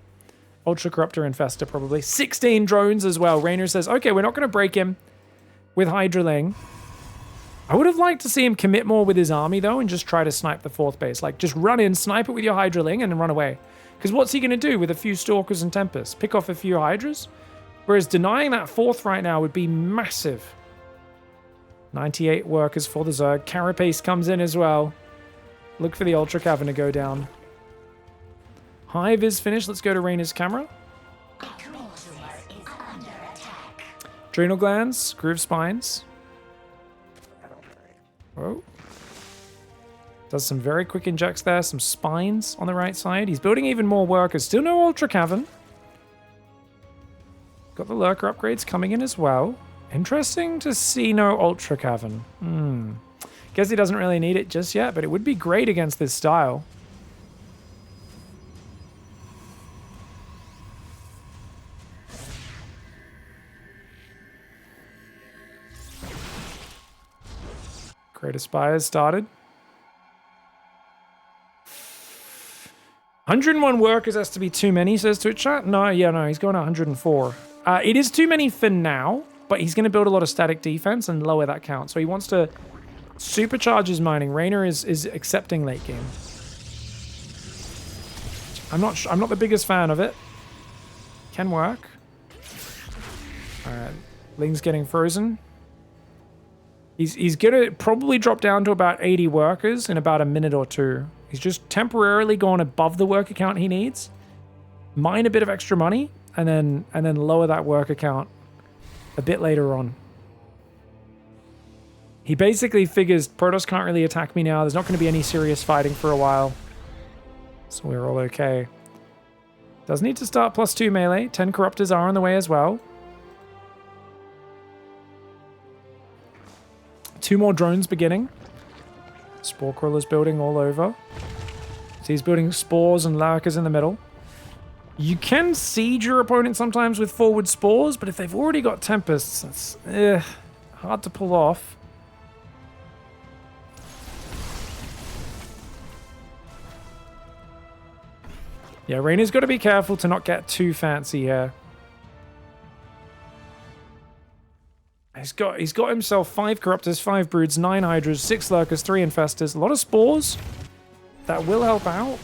Ultra Corruptor Infestor, probably. 16 drones as well. REYNOR says, okay, we're not going to break him with Hydraling. I would have liked to see him commit more with his army, though, and just try to snipe the 4th base. Like, just run in, snipe it with your Hydraling, and then run away. Because what's he going to do with a few Stalkers and Tempests? Pick off a few Hydras? Whereas denying that 4th right now would be massive. 98 workers for the Zerg. Carapace comes in as well. Look for the Ultra Cavern to go down. Hive is finished. Let's go to REYNOR's camera. Adrenal glands, groove spines. Whoa. Does some very quick injects there, some spines on the right side. He's building even more workers. Still no Ultra Cavern. Got the Lurker upgrades coming in as well. Interesting to see no Ultra Cavern. Guess he doesn't really need it just yet, but it would be great against this style. Great Aspires started. 101 workers has to be too many, says Twitch chat. No, he's going to 104. It is too many for now, but he's going to build a lot of static defense and lower that count. So he wants to supercharge his mining. REYNOR is accepting late game. I'm not the biggest fan of it. Can work. Alright. Ling's getting frozen. He's gonna probably drop down to about 80 workers in about a minute or two. He's just temporarily gone above the worker count he needs. Mine a bit of extra money, and then lower that worker count a bit later on. He basically figures Protoss can't really attack me now. There's not going to be any serious fighting for a while. So we're all okay. Does need to start +2 melee. 10 corruptors are on the way as well. 2 more drones beginning. Spore crawlers building all over. So he's building spores and lurkers in the middle. You can siege your opponent sometimes with forward spores, but if they've already got tempests, that's hard to pull off. Yeah, Reynor's got to be careful to not get too fancy here. He's got himself 5 corruptors, 5 broods, 9 hydras, 6 lurkers, 3 infestors, a lot of spores. That will help out.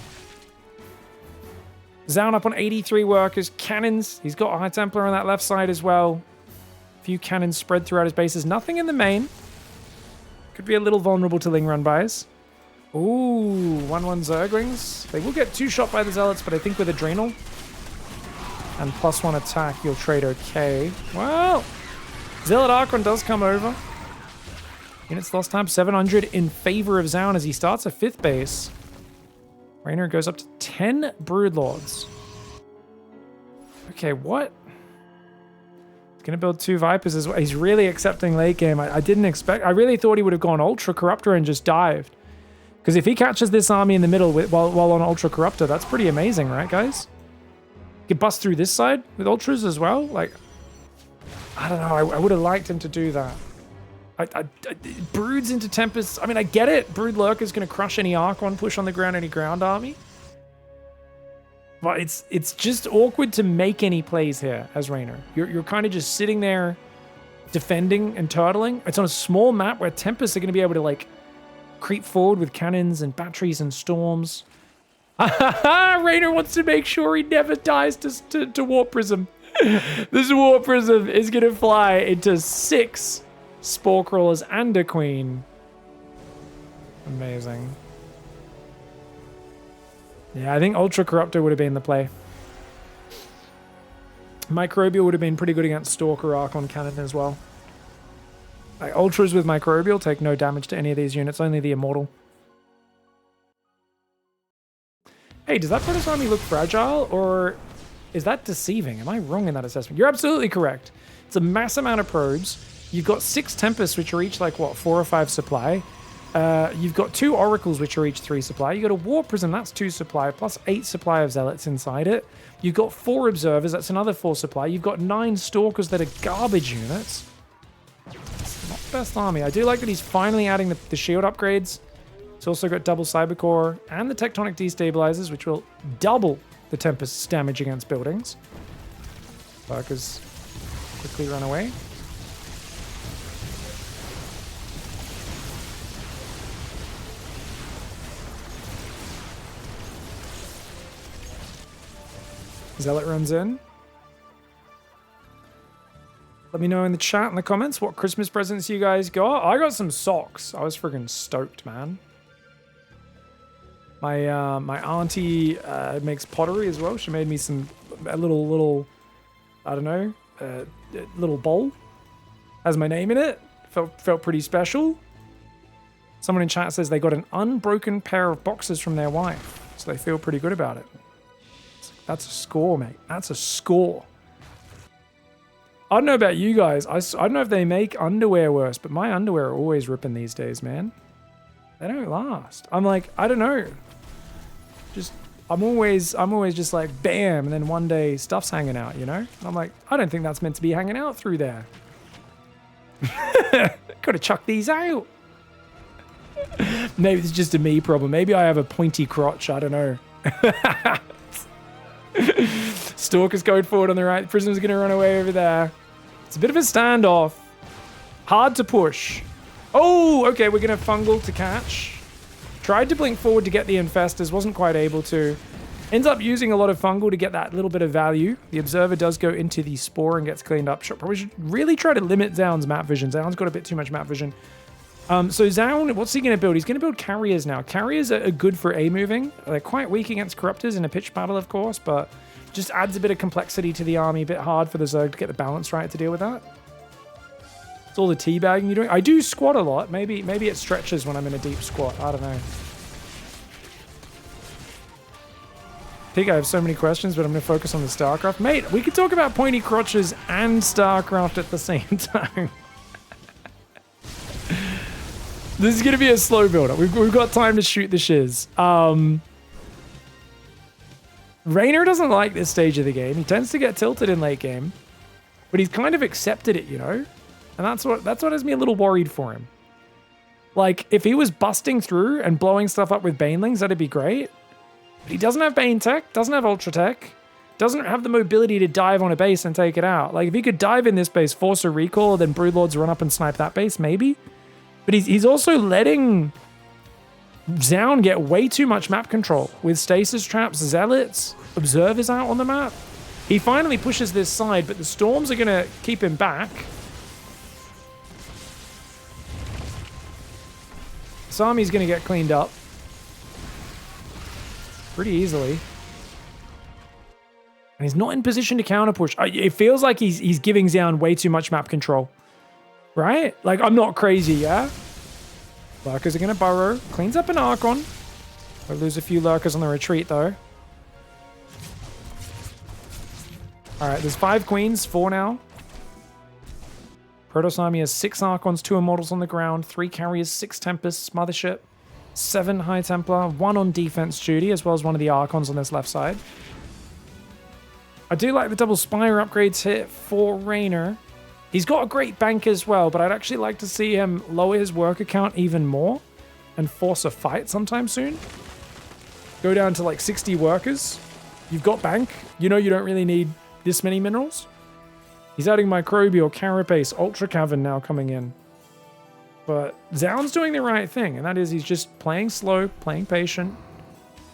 ZOUN up on 83 workers, cannons. He's got a High Templar on that left side as well. A few cannons spread throughout his bases. Nothing in the main. Could be a little vulnerable to Ling run-bys. Ooh, 1/1 Zerglings. They will get 2 shot by the Zealots, but I think with Adrenal and +1 attack, you'll trade okay. Well, Zealot Archon does come over. Units lost time 700 in favor of ZOUN as he starts a 5th base. Reynor goes up to 10 Broodlords. Okay, what? He's going to build 2 Vipers as well. He's really accepting late game. I didn't expect... I really thought he would have gone Ultra Corruptor and just dived. Because if he catches this army in the middle while on Ultra Corruptor, that's pretty amazing, right, guys? He could bust through this side with Ultras as well. Like, I don't know. I would have liked him to do that. Broods into Tempests. I mean, I get it. Brood Lurker is going to crush any Archon push on the ground, any ground army. But it's just awkward to make any plays here as Reynor. You're kind of just sitting there defending and turtling. It's on a small map where Tempests are going to be able to, like, creep forward with cannons and batteries and storms. Reynor wants to make sure he never dies to Warp Prism. This Warp Prism is going to fly into 6 Spore Crawlers and a Queen. Amazing. Yeah, I think Ultra Corruptor would have been the play. Microbial would have been pretty good against Stalker Archon Cannon as well. Like, Ultras with Microbial take no damage to any of these units, only the Immortal. Hey, does that Protoss army look fragile, or is that deceiving? Am I wrong in that assessment? You're absolutely correct. It's a mass amount of probes. You've got 6 Tempests, which are each like, what, 4 or 5 supply. You've got 2 Oracles, which are each 3 supply. You've got a Warp Prism, that's 2 supply, plus 8 supply of Zealots inside it. You've got 4 Observers, that's another 4 supply. You've got 9 Stalkers that are garbage units. It's not the best army. I do like that he's finally adding the shield upgrades. It's also got double Cybercore and the Tectonic Destabilizers, which will double the Tempest's damage against buildings. Lurkers quickly run away. Zealot runs in. Let me know in the chat, in the comments, what Christmas presents you guys got. I got some socks. I was friggin' stoked, man. My auntie makes pottery as well. She made me a little I don't know, little bowl. Has my name in it. Felt pretty special. Someone in chat says they got an unbroken pair of boxes from their wife, so they feel pretty good about it. That's a score, mate. That's a score. I don't know about you guys. I don't know if they make underwear worse, but my underwear are always ripping these days, man. They don't last. I'm like, I don't know. I'm always just like, bam, and then one day stuff's hanging out, you know? And I'm like, I don't think that's meant to be hanging out through there. Gotta chuck these out. Maybe it's just a me problem. Maybe I have a pointy crotch. I don't know. Stalker's going forward on the right. Prism's going to run away over there. It's a bit of a standoff. Hard to push. Oh, okay. We're going to fungal to catch. Tried to blink forward to get the Infestors. Wasn't quite able to. Ends up using a lot of fungal to get that little bit of value. The Observer does go into the Spore and gets cleaned up. Probably should really try to limit ZOUN's map vision. ZOUN's got a bit too much map vision. So ZOUN, what's he going to build? He's going to build Carriers now. Carriers are good for A-moving. They're quite weak against Corruptors in a pitch battle, of course, but just adds a bit of complexity to the army. A bit hard for the Zerg to get the balance right to deal with that. It's all the teabagging you're doing. I do squat a lot. Maybe it stretches when I'm in a deep squat. I don't know. Pig, I have so many questions, but I'm going to focus on the StarCraft. Mate, we could talk about pointy crotches and StarCraft at the same time. This is going to be a slow build-up. We've got time to shoot the shiz. REYNOR doesn't like this stage of the game. He tends to get tilted in late game, but he's kind of accepted it, you know? And that's what has me a little worried for him. Like, if he was busting through and blowing stuff up with Banelings, that'd be great. But he doesn't have Bane Tech, doesn't have Ultra Tech, doesn't have the mobility to dive on a base and take it out. Like, if he could dive in this base, force a recall, then Broodlords run up and snipe that base, maybe? But he's also letting ZOUN get way too much map control with stasis traps, zealots, observers out on the map. He finally pushes this side, but the storms are going to keep him back. This army's going to get cleaned up pretty easily. And he's not in position to counter push. It feels like he's giving ZOUN way too much map control. Right? Like, I'm not crazy, yeah? Lurkers are going to burrow. Cleans up an Archon. We'll lose a few Lurkers on the retreat, though. Alright, there's 5 Queens, 4 now. Protoss army has 6 Archons, 2 Immortals on the ground, 3 Carriers, 6 Tempests, Mothership, 7 High Templar, 1 on defense duty, as well as one of the Archons on this left side. I do like the double Spire upgrades here for REYNOR. He's got a great bank as well, but I'd actually like to see him lower his worker count even more and force a fight sometime soon. Go down to like 60 workers. You've got bank. You know you don't really need this many minerals. He's adding Microbial, Carapace, Ultra Cavern now coming in. But ZOUN's doing the right thing, and that is he's just playing slow, playing patient.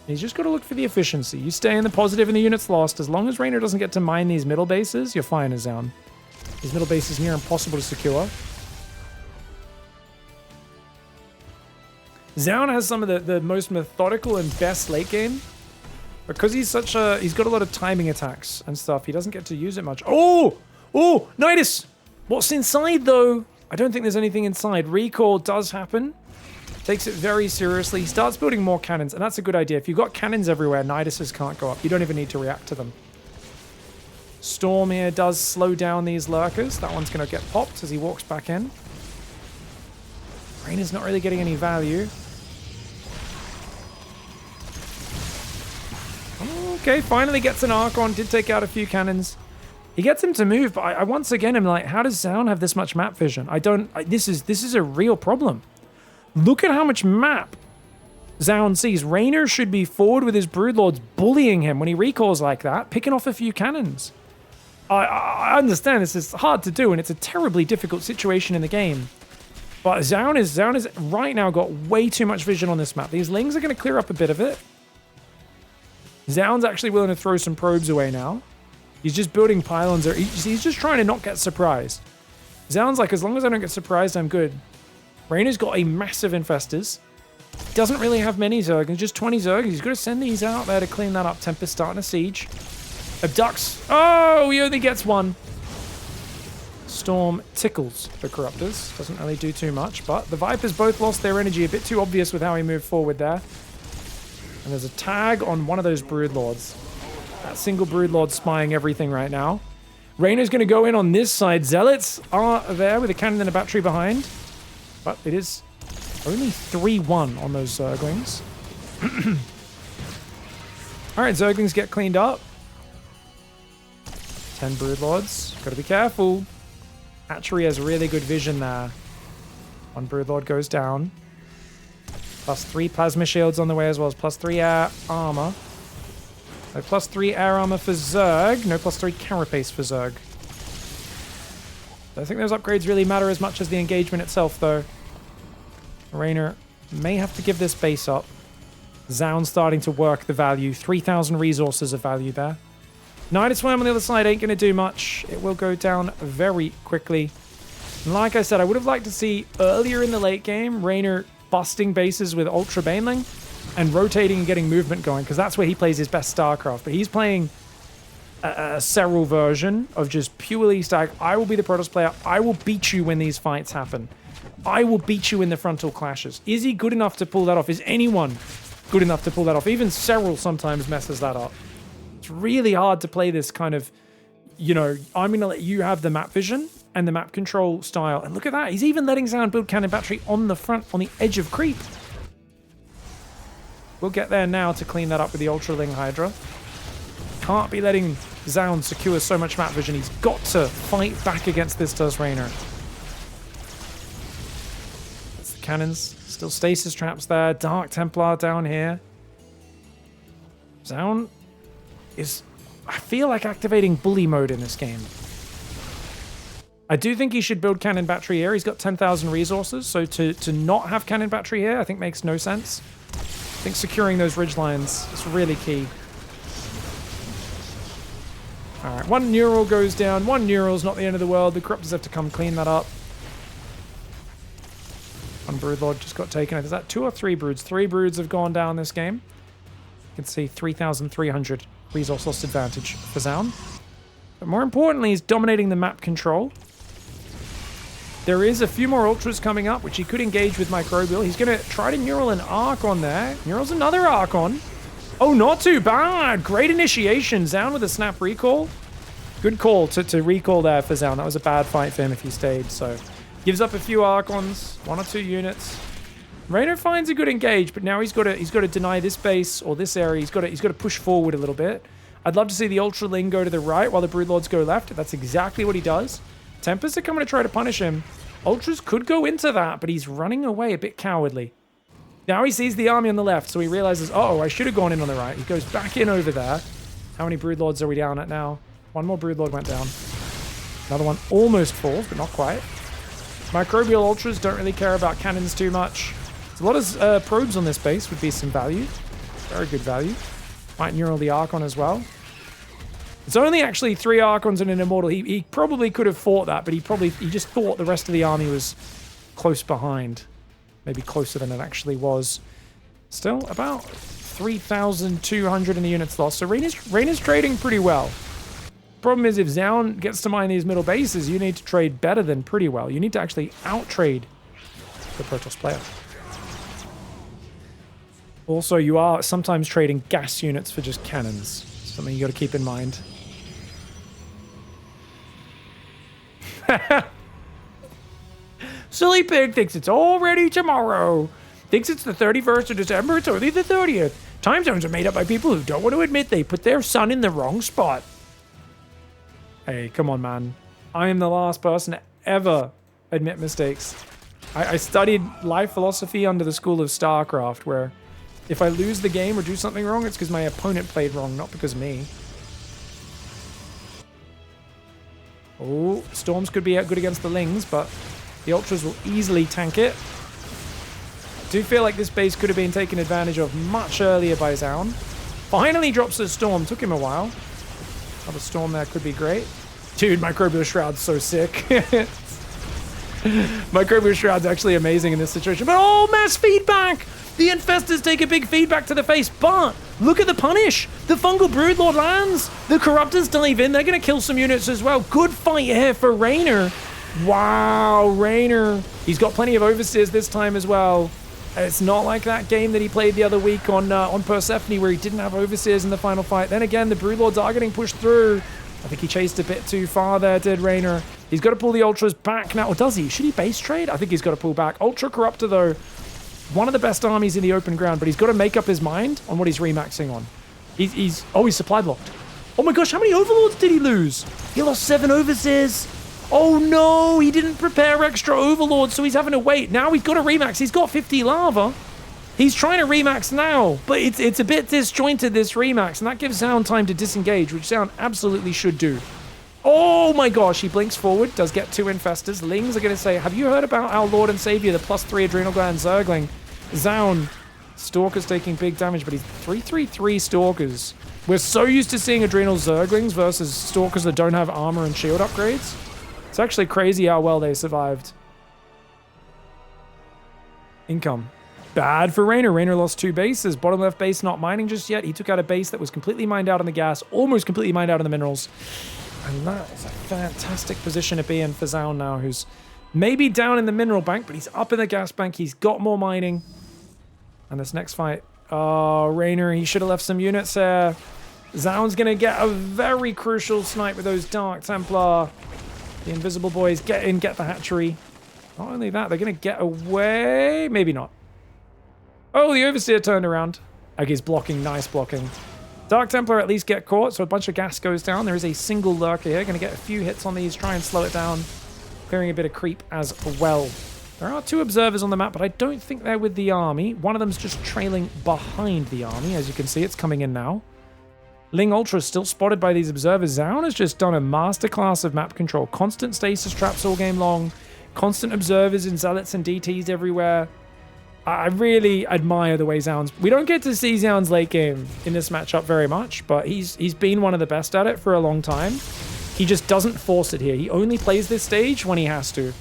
He's just got to look for the efficiency. You stay in the positive and the unit's lost. As long as REYNOR doesn't get to mine these middle bases, you're fine as ZOUN. These middle bases near impossible to secure. ZOUN has some of the most methodical and best late game. Because he's got a lot of timing attacks and stuff, he doesn't get to use it much. Oh! Oh! Nidus! What's inside, though? I don't think there's anything inside. Recall does happen. Takes it very seriously. He starts building more cannons, and that's a good idea. If you've got cannons everywhere, Niduses can't go up. You don't even need to react to them. Storm here does slow down these Lurkers. That one's going to get popped as he walks back in. REYNOR's not really getting any value. Okay, finally gets an Archon. Did take out a few cannons. He gets him to move, but I once again am like, how does ZOUN have this much map vision? This is a real problem. Look at how much map ZOUN sees. REYNOR should be forward with his Broodlords, bullying him when he recalls like that, picking off a few cannons. I understand this is hard to do, and it's a terribly difficult situation in the game. But ZOUN is right now got way too much vision on this map. These Lings are going to clear up a bit of it. ZOUN's actually willing to throw some probes away now. He's just building pylons. He's just trying to not get surprised. ZOUN's like, as long as I don't get surprised, I'm good. REYNOR's got a massive Infestors. Doesn't really have many Zergans, just 20 Zergans. He's got to send these out there to clean that up. Tempest starting a siege. Abducts. Oh, he only gets 1. Storm tickles the Corruptors. Doesn't really do too much, but the Vipers both lost their energy. A bit too obvious with how he moved forward there. And there's a tag on one of those Broodlords. That single Broodlord spying everything right now. REYNOR's going to go in on this side. Zealots are there with a cannon and a battery behind. But it is only 3-1 on those Zerglings. Alright, Zerglings get cleaned up. 10 Broodlords. Gotta be careful. Hatchery has really good vision there. One Broodlord goes down. +3 Plasma Shields on the way, as well as +3 Air Armor. No +3 Air Armor for Zerg. No +3 Carapace for Zerg. I don't think those upgrades really matter as much as the engagement itself, though. REYNOR may have to give this base up. ZOUN starting to work the value. 3,000 resources of value there. Night Swarm on the other side ain't going to do much. It will go down very quickly. And like I said, I would have liked to see earlier in the late game, REYNOR busting bases with Ultra Baneling and rotating and getting movement going, because that's where he plays his best StarCraft. But he's playing a Serral version of just purely stack. I will be the Protoss player. I will beat you when these fights happen. I will beat you in the frontal clashes. Is he good enough to pull that off? Is anyone good enough to pull that off? Even Serral sometimes messes that up. It's really hard to play this kind of, you know, I'm going to let you have the map vision and the map control style. And look at that. He's even letting ZOUN build cannon battery on the front, on the edge of creep. We'll get there now to clean that up with the Ultraling Hydra. Can't be letting ZOUN secure so much map vision. He's got to fight back against this, does REYNOR. That's the cannons. Still stasis traps there. Dark Templar down here. ZOUN is, I feel like, activating bully mode in this game. I do think he should build cannon battery here. He's got 10,000 resources, so to not have cannon battery here I think makes no sense. I think securing those ridge lines is really key. Alright, one neural goes down. One neural's not the end of the world. The Corruptors have to come clean that up. One Broodlord just got taken. Is that 2 or 3 broods? 3 broods have gone down this game. You can see 3,300 resource loss advantage for ZOUN. But more importantly, he's dominating the map control. There is a few more Ultras coming up, which he could engage with Microbial. He's going to try to neural an Archon there. Neurals another Archon. Oh, not too bad. Great initiation. ZOUN with a snap recall. Good call to recall there for ZOUN. That was a bad fight for him if he stayed. So gives up a few Archons, 1 or 2 units. REYNOR finds a good engage, but now he's got to deny this base or this area. He's got to push forward a little bit. I'd love to see the Ultraling go to the right while the Broodlords go left. That's exactly what he does. Tempests are coming to try to punish him. Ultras could go into that, but he's running away a bit cowardly. Now he sees the army on the left, so he realizes, oh, I should have gone in on the right. He goes back in over there. How many Broodlords are we down at now? One more Broodlord went down. Another one almost falls, but not quite. Microbial Ultras don't really care about cannons too much. There's a lot of probes on this base would be some value. Very good value. Might neural the Archon as well. It's only actually 3 Archons and an Immortal. He probably could have fought that, but he just thought the rest of the army was close behind. Maybe closer than it actually was. Still, about 3,200 in the units lost. So REYNOR's trading pretty well. Problem is, if ZOUN gets to mine these middle bases, you need to trade better than pretty well. You need to actually out-trade the Protoss player. Also, you are sometimes trading gas units for just cannons. Something you got to keep in mind. Silly Pig thinks it's already tomorrow. Thinks it's the 31st of December. It's only the 30th. Time zones are made up by people who don't want to admit they put their sun in the wrong spot. Hey, come on, man. I am the last person to ever admit mistakes. I studied life philosophy under the school of StarCraft, where if I lose the game or do something wrong, it's because my opponent played wrong, not because of me. Oh, Storms could be good against the Lings, but the Ultras will easily tank it. I do feel like this base could have been taken advantage of much earlier by ZOUN. Finally drops a Storm. Took him a while. Another Storm there could be great. Dude, Microbial Shroud's so sick. Microbial Shroud's actually amazing in this situation. But oh, mass feedback! The Infestors take a big feedback to the face, but look at the punish. The Fungal Broodlord lands. The Corruptors dive in. They're going to kill some units as well. Good fight here for REYNOR. Wow, REYNOR. He's got plenty of Overseers this time as well. It's not like that game that he played the other week on Persephone where he didn't have Overseers in the final fight. Then again, the Broodlords are getting pushed through. I think he chased a bit too far there, did REYNOR. He's got to pull the Ultras back now. Or does he? Should he base trade? I think he's got to pull back. Ultra Corruptor, though, one of the best armies in the open ground, but he's got to make up his mind on what he's remaxing on. He's supply blocked. Oh my gosh, how many Overlords did he lose? He lost 7 Overseers. Oh no, he didn't prepare extra Overlords, so he's having to wait. Now he's got to remax. He's got 50 lava. He's trying to remax now, but it's a bit disjointed, this remax, and that gives ZOUN time to disengage, which ZOUN absolutely should do. Oh my gosh, he blinks forward, does get 2 Infestors. Lings are going to say, have you heard about our Lord and Savior, the +3 Adrenal Gland Zergling? ZOUN Stalker's taking big damage, but he's 3-3-3 Stalkers. We're so used to seeing Adrenal Zerglings versus Stalkers that don't have armor and shield upgrades. It's actually crazy how well they survived. Income. Bad for REYNOR. REYNOR lost 2 bases. Bottom left base not mining just yet. He took out a base that was completely mined out on the gas, almost completely mined out on the minerals. And that is a fantastic position to be in for ZOUN now, who's maybe down in the mineral bank, but he's up in the gas bank. He's got more mining. And this next fight, oh, REYNOR, he should have left some units there. ZOUN's going to get a very crucial snipe with those Dark Templar. The Invisible Boys get in, get the hatchery. Not only that, they're going to get away. Maybe not. Oh, the Overseer turned around. Okay, he's blocking. Nice blocking. Dark Templar at least get caught, so a bunch of gas goes down. There is a single lurker here. Going to get a few hits on these, try and slow it down. Clearing a bit of creep as well. There are 2 observers on the map, but I don't think they're with the army. One of them's just trailing behind the army. As you can see, it's coming in now. Ling Ultra is still spotted by these observers. ZOUN has just done a masterclass of map control. Constant stasis traps all game long. Constant observers and zealots and DTs everywhere. I really admire the way ZOUN's... We don't get to see ZOUN's late game in this matchup very much, but he's been one of the best at it for a long time. He just doesn't force it here. He only plays this stage when he has to.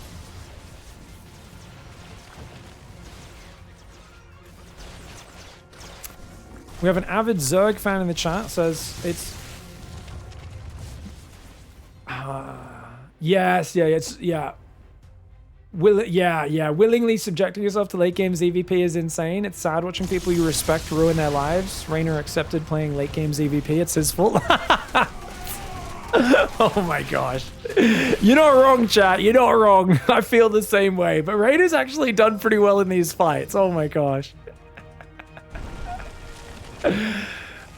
We have an avid Zerg fan in the chat. Says it's... yes, yeah. Willingly subjecting yourself to late games EVP is insane. It's sad watching people you respect ruin their lives. REYNOR accepted playing late games EVP. It's his fault. Oh my gosh. You're not wrong, chat. You're not wrong. I feel the same way. But REYNOR's actually done pretty well in these fights. Oh my gosh.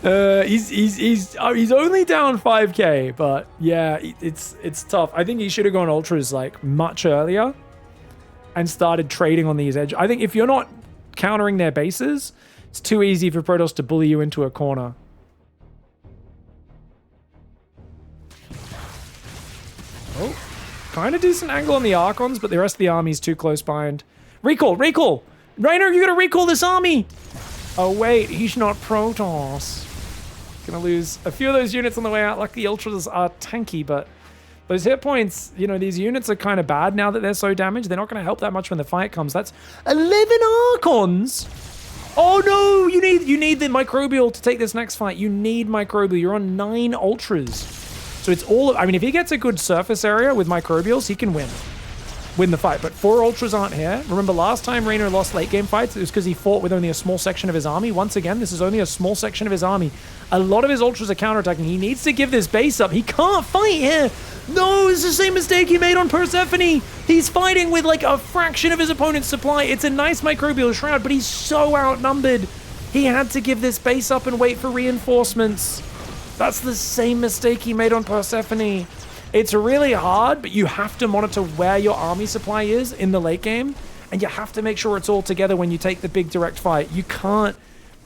He's only down 5k, but yeah, it's tough. I think he should have gone ultras like much earlier and started trading on these edge. I think if you're not countering their bases, it's too easy for Protoss to bully you into a corner. Oh, kind of decent angle on the Archons, but the rest of the army's too close behind. Recall! REYNOR, you gotta recall this army! Oh wait, he's not Protoss. Gonna lose a few of those units on the way out. Luckily, Ultras are tanky, but those hit points, you know, these units are kind of bad now that they're so damaged. They're not going to help that much when the fight comes. That's 11 Archons! Oh no, you need the Microbial to take this next fight. You need Microbial. You're on 9 Ultras. So it's all... I mean, if he gets a good surface area with Microbials, he can win the fight. But 4 Ultras aren't here. Remember, last time REYNOR lost late game fights, it was because he fought with only a small section of his army. Once again, this is only a small section of his army. A lot of his Ultras are counterattacking. He needs to give this base up. He can't fight here. No, it's the same mistake he made on Persephone. He's fighting with like a fraction of his opponent's supply. It's a nice Microbial Shroud, but he's so outnumbered. He had to give this base up and wait for reinforcements. That's the same mistake he made on Persephone. It's really hard, but you have to monitor where your army supply is in the late game, and you have to make sure it's all together when you take the big direct fight. You can't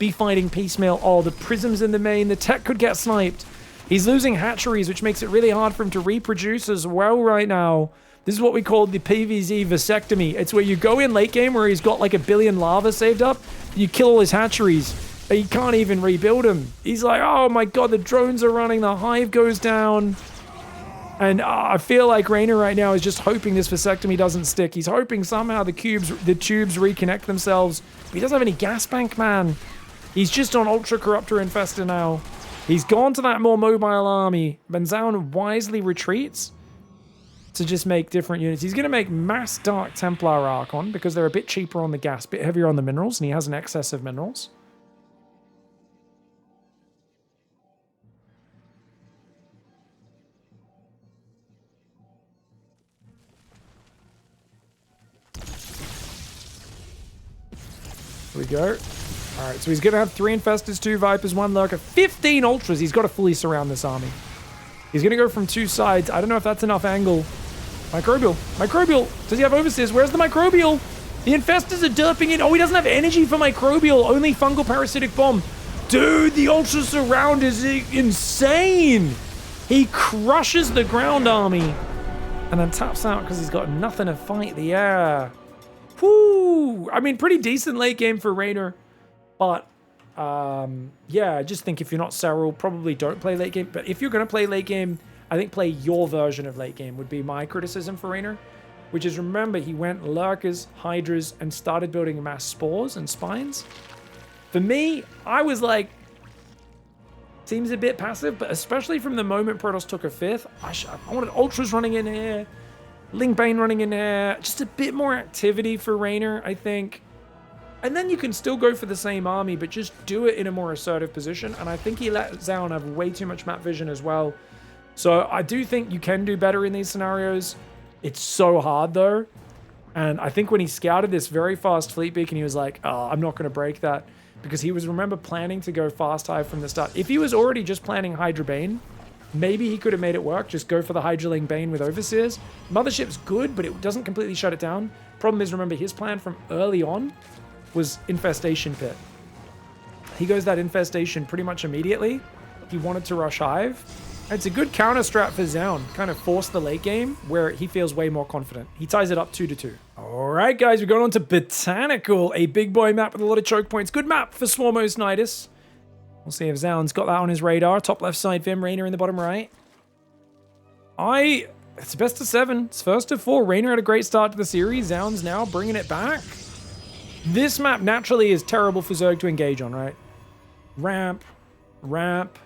be fighting piecemeal. Oh, the Prism's in the main. The tech could get sniped. He's losing hatcheries, which makes it really hard for him to reproduce as well right now. This is what we call the PVZ vasectomy. It's where you go in late game where he's got like 1 billion lava saved up, you kill all his hatcheries, and you can't even rebuild them. He's like, oh my god, the drones are running, the hive goes down. And I feel like REYNOR right now is just hoping this vasectomy doesn't stick. He's hoping somehow the tubes reconnect themselves. But he doesn't have any gas bank, man. He's just on Ultra Corruptor Infestor now. He's gone to that more mobile army. But ZOUN wisely retreats to just make different units. He's going to make mass Dark Templar Archon because they're a bit cheaper on the gas, a bit heavier on the minerals, and he has an excess of minerals. Here we go. All right, so he's going to have 3 Infestors, 2 Vipers, 1 Lurker, 15 Ultras. He's got to fully surround this army. He's going to go from 2 sides. I don't know if that's enough angle. Microbial. Does he have Overseers? Where's the Microbial? The Infestors are derping in. Oh, he doesn't have energy for Microbial. Only Fungal Parasitic Bomb. Dude, the Ultra surround is insane. He crushes the ground army and then taps out because he's got nothing to fight the air. Whoo! I mean, pretty decent late game for REYNOR. But yeah, I just think if you're not Serral, probably don't play late game. But if you're going to play late game, I think play your version of late game would be my criticism for REYNOR. Which is, remember, he went Lurkers, Hydras, and started building mass spores and spines. For me, I was like, seems a bit passive, but especially from the moment Protoss took a 5th, I wanted Ultras running in here, Linkbane running in there, just a bit more activity for REYNOR, I think. And then you can still go for the same army, but just do it in a more assertive position. And I think he let ZOUN have way too much map vision as well. So I do think you can do better in these scenarios. It's so hard, though. And I think when he scouted this very fast fleet beacon, he was like, oh, I'm not going to break that. Because he was, remember, planning to go fast hive from the start. If he was already just planning Hydra Bane, maybe he could have made it work. Just go for the Hydraling Bane with Overseers. Mothership's good, but it doesn't completely shut it down. Problem is, remember, his plan from early on was Infestation Pit. He goes that Infestation pretty much immediately. He wanted to rush hive. It's a good counter strat for ZOUN. Kind of force the late game where he feels way more confident. He ties it up 2-2. All right, guys, we're going on to Botanical, a big boy map with a lot of choke points. Good map for Swarmos Nidus. We'll see if ZOUN's got that on his radar. Top left side, Vim, REYNOR in the bottom right. It's best of 7. It's first of 4. REYNOR had a great start to the series. ZOUN's now bringing it back. This map naturally is terrible for Zerg to engage on, right? Ramp, ramp.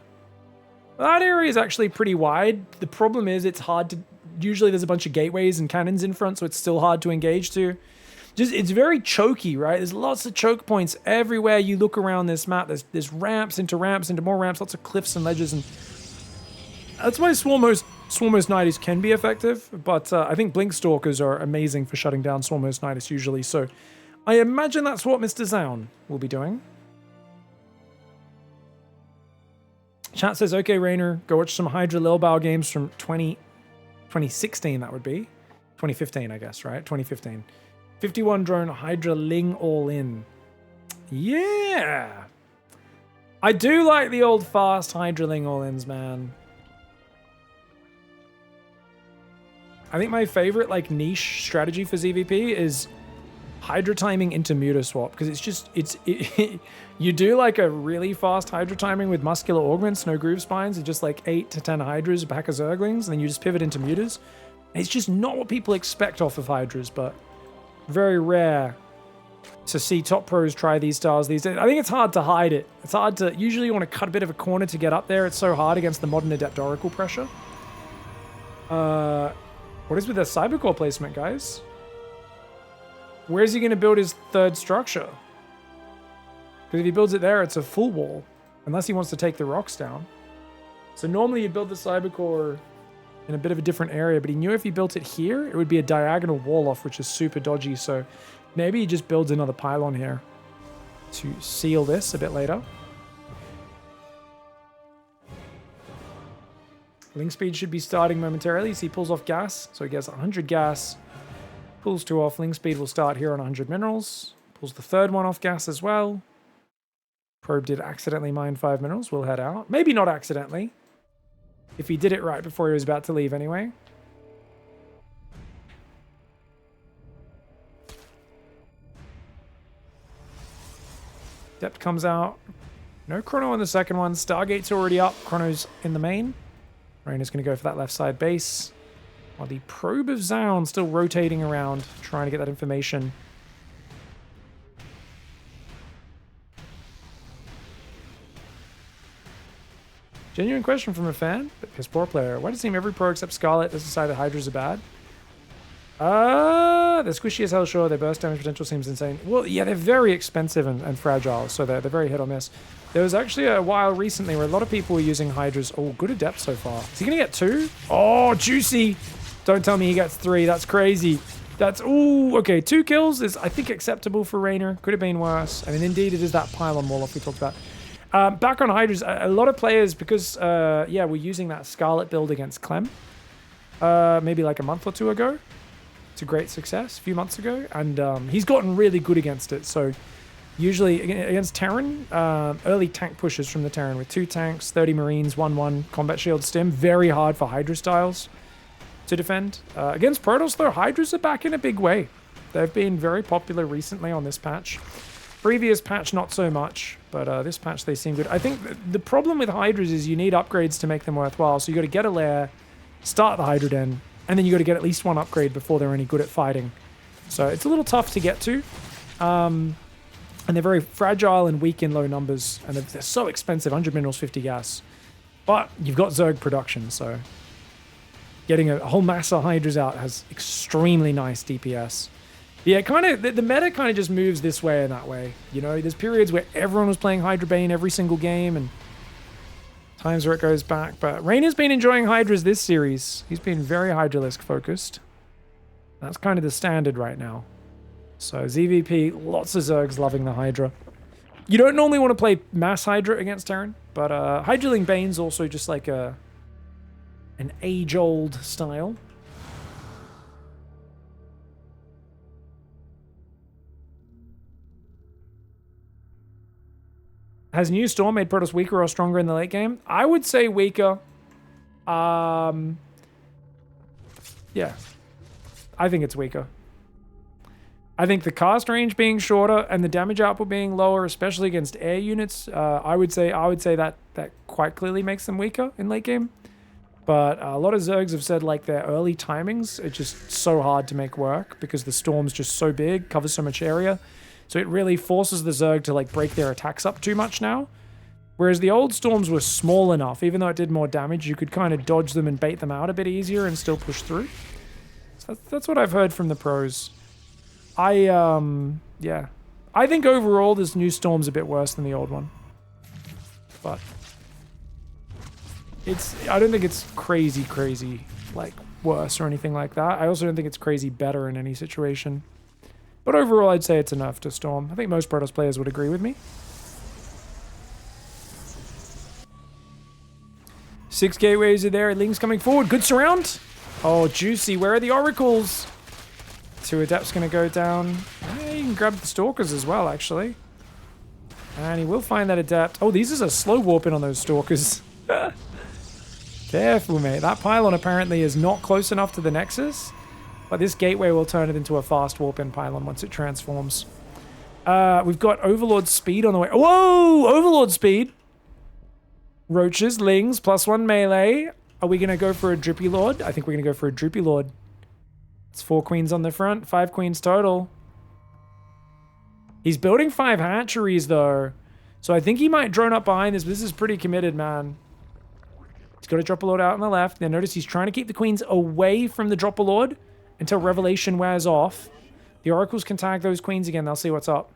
That area is actually pretty wide. The problem is it's hard to... Usually there's a bunch of gateways and cannons in front, so it's still hard to engage to. It's very choky, right? There's lots of choke points everywhere you look around this map. There's ramps into more ramps, lots of cliffs and ledges, and that's why Swarmos Nidus can be effective, but I think Blink Stalkers are amazing for shutting down Swarmos Nidus usually, so I imagine that's what Mr. ZOUN will be doing. Chat says, okay, REYNOR, go watch some Hydra Lilbao games from 2016, that would be. 2015, I guess, right? 2015. 51 drone Hydra Ling all in. Yeah! I do like the old fast Hydra Ling all ins, man. I think my favorite, like, niche strategy for ZVP is Hydra timing into Muta swap, because it's just, you do like a really fast Hydra timing with muscular augments, no groove spines, and just like 8 to 10 Hydras, a pack of Zerglings, and then you just pivot into Mutas. It's just not what people expect off of Hydras, but very rare to see top pros try these styles these days. I think it's hard to hide it. It's hard to, usually you want to cut a bit of a corner to get up there. It's so hard against the modern Adept Oracle pressure. What is with the Cybercore placement, guys? Where's he going to build his third structure? Because if he builds it there, it's a full wall. Unless he wants to take the rocks down. So normally you'd build the Cybercore in a bit of a different area, but he knew if he built it here, it would be a diagonal wall off, which is super dodgy. So maybe he just builds another pylon here to seal this a bit later. Link speed should be starting momentarily. So he pulls off gas. So he gets 100 gas. Pulls 2 off. Link speed will start here on 100 minerals. Pulls the third one off gas as well. Probe did accidentally mine 5 minerals. We'll head out. Maybe not accidentally. If he did it right before he was about to leave anyway. Depth comes out. No chrono on the second one. Stargate's already up. Chrono's in the main. REYNOR's going to go for that left side base. While the probe of ZOUN still rotating around, trying to get that information. Genuine question from a fan, but piss poor player. Why does it seem every pro except Scarlet has decided Hydras are bad? They're squishy as hell, sure. Their burst damage potential seems insane. Well, yeah, they're very expensive and fragile, so they're very hit or miss. There was actually a while recently where a lot of people were using Hydras. Oh, good Adept so far. Is he going to get 2? Oh, juicy. Don't tell me he gets 3. That's crazy. That's, ooh, okay. 2 kills is, I think, acceptable for REYNOR. Could have been worse. I mean, indeed, it is that pylon wall off we talked about. Back on Hydras, a lot of players, because, yeah, we're using that Scarlet build against Clem. Maybe like a month or 2 ago. It's a great success, a few months ago. And he's gotten really good against it. So usually against Terran, early tank pushes from the Terran with 2 tanks, 30 Marines, 1-1 combat shield stim. Very hard for Hydra styles to defend. Against Protoss, though, Hydras are back in a big way. They've been very popular recently on this patch. Previous patch, not so much, but this patch they seem good. I think the problem with Hydras is you need upgrades to make them worthwhile. So you got to get a lair, start the Hydra Den, and then you got to get at least one upgrade before they're any good at fighting. So it's a little tough to get to. And they're very fragile and weak in low numbers. And they're so expensive, 100 minerals, 50 gas. But you've got Zerg production, so getting a whole mass of Hydras out has extremely nice DPS. Yeah, kind of, the meta kind of just moves this way and that way. You know, there's periods where everyone was playing Hydra Bane every single game, and times where it goes back. But Reynor's been enjoying Hydras this series. He's been very Hydralisk focused. That's kind of the standard right now. So ZVP, lots of Zergs loving the Hydra. You don't normally want to play mass Hydra against Terran, but Hydraling Bane's also just like an age-old style. Has New Storm made Protoss weaker or stronger in the late game? I would say weaker. Yeah. I think it's weaker. I think the cast range being shorter and the damage output being lower, especially against air units, I would say that quite clearly makes them weaker in late game. But a lot of Zergs have said like their early timings are just so hard to make work because the Storm's just so big, covers so much area. So it really forces the Zerg to like break their attacks up too much now. Whereas the old Storms were small enough, even though it did more damage, you could kind of dodge them and bait them out a bit easier and still push through. So that's what I've heard from the pros. Yeah. I think overall this new Storm's a bit worse than the old one. But I don't think it's crazy, like worse or anything like that. I also don't think it's crazy better in any situation. But overall, I'd say it's enough to Storm. I think most Protoss players would agree with me. 6 gateways are there. Ling's coming forward. Good surround. Oh, juicy. Where are the oracles? 2 adepts going to go down. Yeah, you can grab the stalkers as well, actually. And he will find that adept. Oh, these is a slow warp in on those stalkers. Careful, mate. That pylon apparently is not close enough to the Nexus. But this gateway will turn it into a fast warp-in pylon once it transforms. We've got Overlord speed on the way. Whoa! Overlord speed! Roaches, Lings, +1 melee. Are we going to go for a Drippy Lord? I think we're going to go for a Droopy Lord. It's 4 queens on the front, 5 queens total. He's building 5 hatcheries, though. So I think he might drone up behind this. This is pretty committed, man. He's got a Dropper Lord out on the left. Now notice he's trying to keep the queens away from the Dropper Lord until Revelation wears off. The Oracles can tag those queens again. They'll see what's up.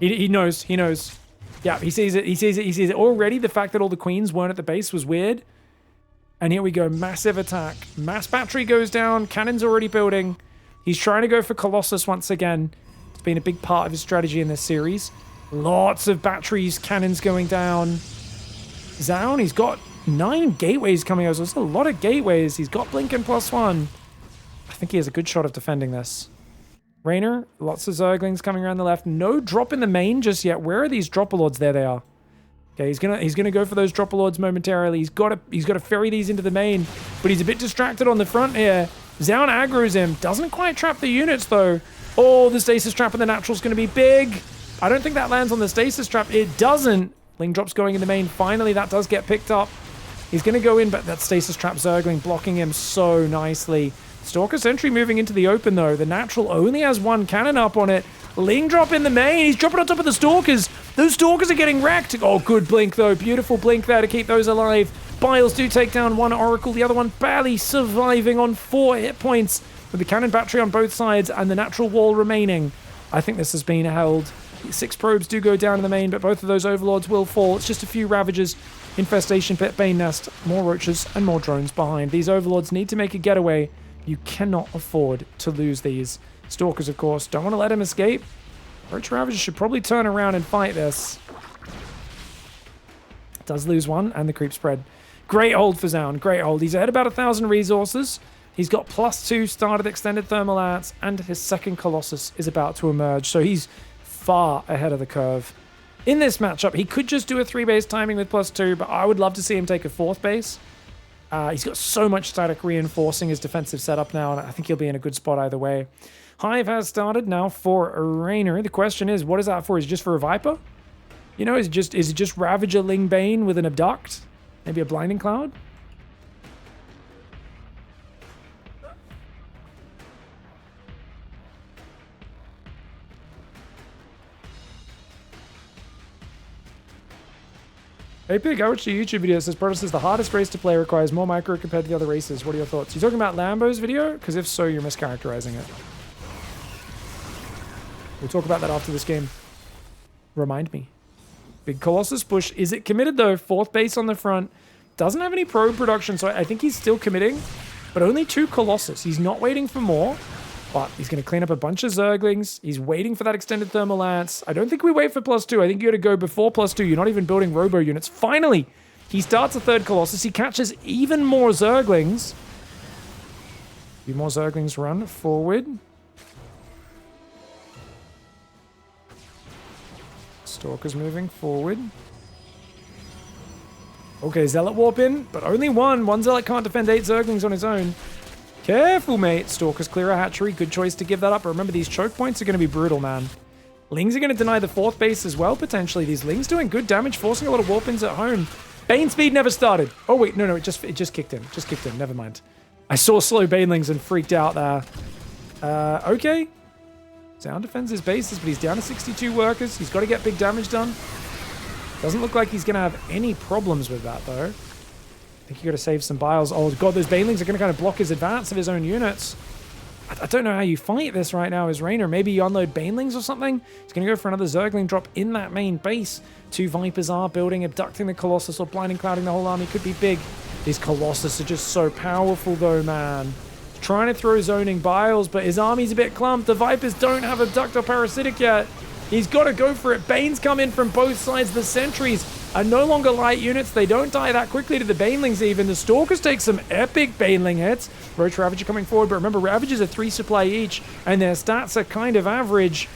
He knows. He knows. Yeah, he sees it. He sees it. He sees it. Already, the fact that all the queens weren't at the base was weird. And here we go. Massive attack. Mass battery goes down. Cannon's already building. He's trying to go for Colossus once again. It's been a big part of his strategy in this series. Lots of batteries. Cannons going down. ZOUN, he's got 9 gateways coming out. So there's a lot of gateways. He's got Blinken +1. I think he has a good shot of defending this. Reynor, lots of Zerglings coming around the left. No drop in the main just yet. Where are these Dropper Lords? There they are. Okay, he's gonna go for those Dropper Lords momentarily. He's got to ferry these into the main, but he's a bit distracted on the front here. ZOUN aggro's him. Doesn't quite trap the units though. Oh, the stasis trap and the natural's gonna be big. I don't think that lands on the stasis trap. It doesn't. Ling drop's going in the main. Finally, that does get picked up. He's going to go in, but that stasis trap Zergling blocking him so nicely. Stalker Sentry moving into the open, though. The natural only has 1 cannon up on it. Ling drop in the main. He's dropping on top of the Stalkers. Those Stalkers are getting wrecked. Oh, good blink, though. Beautiful blink there to keep those alive. Biles do take down 1 Oracle. The other one barely surviving on 4 hit points with the cannon battery on both sides and the natural wall remaining. I think this has been held. 6 probes do go down in the main, but both of those Overlords will fall. It's just a few Ravagers, Infestation Pit, Bane Nest, more Roaches, and more drones behind. These Overlords need to make a getaway. You cannot afford to lose these. Stalkers, of course, don't want to let him escape. Roach Ravagers should probably turn around and fight this. Does lose 1, and the creep spread. Great hold for ZOUN, great hold. He's ahead about 1,000 resources. He's got +2 started extended thermal arts, and his second Colossus is about to emerge. So he's far ahead of the curve. In this matchup, he could just do a 3 base timing with +2, but I would love to see him take a 4th base. He's got so much static reinforcing his defensive setup now, and I think he'll be in a good spot either way. Hive has started now for a Raynor. The question is, what is that for? Is it just for a Viper? You know, is it just Ravager Ling Bane with an Abduct? Maybe a Blinding Cloud? Hey Pig, I watched a YouTube video that says Protoss is the hardest race to play, requires more micro compared to the other races. What are your thoughts? You talking about Lambo's video? Because if so, you're mischaracterizing it. We'll talk about that after this game. Remind me. Big Colossus push. Is it committed though? 4th base on the front. Doesn't have any probe production, so I think he's still committing. But only 2 Colossus. He's not waiting for more. But he's going to clean up a bunch of Zerglings. He's waiting for that extended thermal lance. I don't think we wait for +2. I think you got to go before +2. You're not even building robo units. Finally, he starts a 3rd Colossus. He catches even more Zerglings. A few more Zerglings run forward. Stalker's moving forward. Okay, Zealot warp in, but only one. One Zealot can't defend 8 Zerglings on his own. Careful, mate. Stalker's clear a hatchery. Good choice to give that up. But remember, these choke points are going to be brutal, man. Lings are going to deny the 4th base as well, potentially. These Lings doing good damage, forcing a lot of warp-ins at home. Bane speed never started. Oh, wait. No, it just kicked in. Just kicked in. Never mind. I saw slow Banelings and freaked out there. Okay. ZOUN defends his bases, but he's down to 62 workers. He's got to get big damage done. Doesn't look like he's going to have any problems with that, though. I think you got to save some biles. Oh, God, those Banelings are going to kind of block his advance of his own units. I don't know how you fight this right now as Raynor. Maybe you unload Banelings or something. He's going to go for another Zergling drop in that main base. 2 Vipers are building, abducting the Colossus or blinding clouding the whole army. Could be big. These Colossus are just so powerful, though, man. Trying to throw zoning biles, but his army's a bit clumped. The Vipers don't have abduct or parasitic yet. He's got to go for it. Banes come in from both sides. The sentries are no longer light units. They don't die that quickly to the Banelings even. The Stalkers take some epic Baneling hits. Roach Ravager coming forward, but remember, Ravagers are 3 supply each, and their stats are kind of average.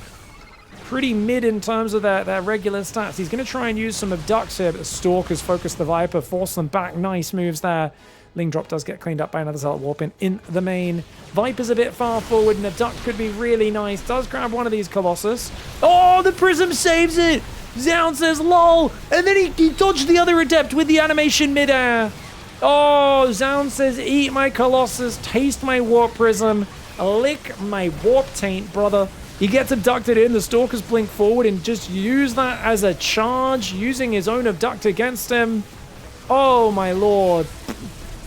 Pretty mid in terms of their regular stats. He's going to try and use some abducts here, but the Stalkers focus the Viper, force them back. Nice moves there. Ling drop does get cleaned up by another Zealot warp in the main. Viper's a bit far forward, and abduct could be really nice. Does grab one of these Colossus. Oh, the Prism saves it! ZOUN says lol, and then he dodged the other Adept with the animation midair. Oh, ZOUN says eat my Colossus, taste my Warp Prism, lick my Warp Taint, brother. He gets abducted in, the Stalkers blink forward and just use that as a charge, using his own abduct against him. Oh my lord.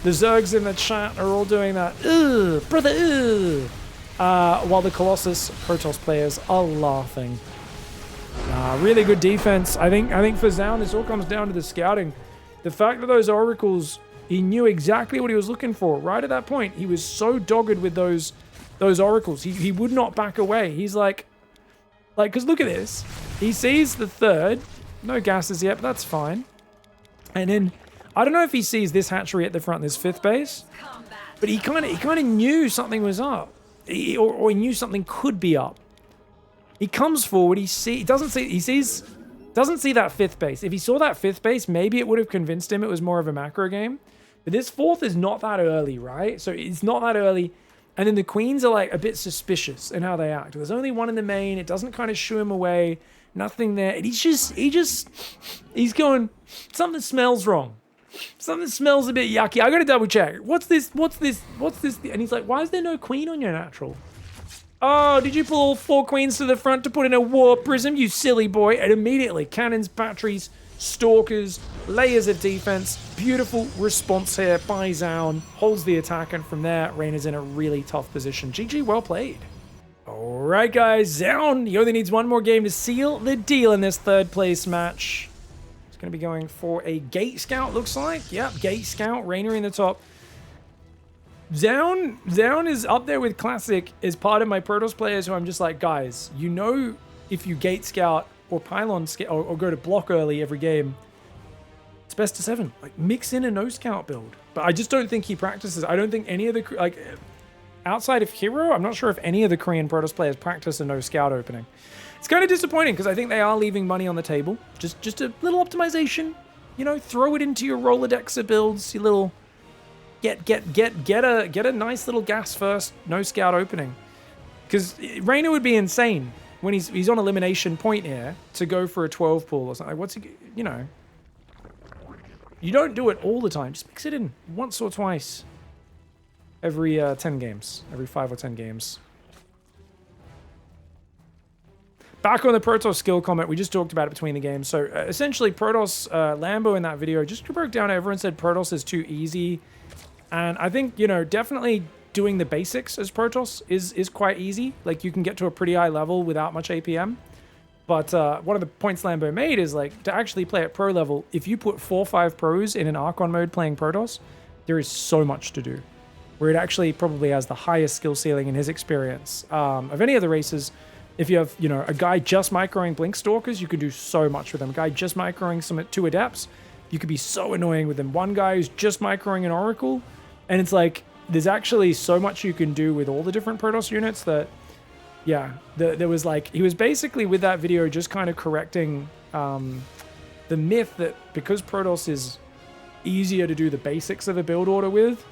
The Zergs in the chat are all doing that. Ugh, brother, ugh. While the Colossus Protoss players are laughing. Really good defense. I think for ZOUN, this all comes down to the scouting. The fact that those Oracles, he knew exactly what he was looking for. Right at that point, he was so dogged with those Oracles. He would not back away. He's like, because look at this. He sees the 3rd. No gases yet, but that's fine. And then, I don't know if he sees this hatchery at the front, this 5th base, but he kind of knew something was up, or he knew something could be up. He comes forward. Doesn't see that 5th base. If he saw that 5th base, maybe it would have convinced him it was more of a macro game. But this 4th is not that early, right? So it's not that early. And then the Queens are like a bit suspicious in how they act. There's only one in the main. It doesn't kind of shoo him away. Nothing there. And he's going, something smells wrong. Something smells a bit yucky. I gotta double check. What's this? And he's like, why is there no Queen on your natural? Oh, did you pull all 4 Queens to the front to put in a Warp Prism, you silly boy? And immediately, cannons, batteries, Stalkers, layers of defense. Beautiful response here by ZOUN. Holds the attack, and from there, Reynor's in a really tough position. GG, well played. All right, guys. ZOUN, he only needs one more game to seal the deal in this 3rd place match. He's going to be going for a Gate Scout, looks like. Yep, Gate Scout, Raynor in the top. ZOUN is up there with Classic as part of my Protoss players who I'm just like, guys, you know, if you Gate Scout or Pylon Scout or go to block early every game, it's best of 7. Like, mix in a no Scout build. But I just don't think he practices. I don't think any of the, like, outside of Hero, I'm not sure if any of the Korean Protoss players practice a no Scout opening. It's kind of disappointing because I think they are leaving money on the table. Just a little optimization, you know, throw it into your Rolodexer builds, your little Get a nice little gas first, no scout opening. Because Reynor would be insane when he's on elimination point here to go for a 12 pull or something. What's he, you know? You don't do it all the time. Just mix it in once or twice every 10 games, every 5 or 10 games. Back on the Protoss skill comment, we just talked about it between the games. So essentially, Protoss, Lambo in that video just broke down. Everyone said Protoss is too easy. And I think, you know, definitely doing the basics as Protoss is quite easy. Like, you can get to a pretty high level without much APM. But one of the points Lambo made is, like, to actually play at pro level, if you put 4 or 5 pros in an Archon mode playing Protoss, there is so much to do. Where it actually probably has the highest skill ceiling in his experience of any of the races. If you have, you know, a guy just microing Blink Stalkers, you can do so much with them. A guy just microing some 2 Adepts, you could be so annoying with them. One guy who's just microing an Oracle, and it's like, there's actually so much you can do with all the different Protoss units that, yeah, there was like, he was basically with that video just kind of correcting the myth that because Protoss is easier to do the basics of a build order with,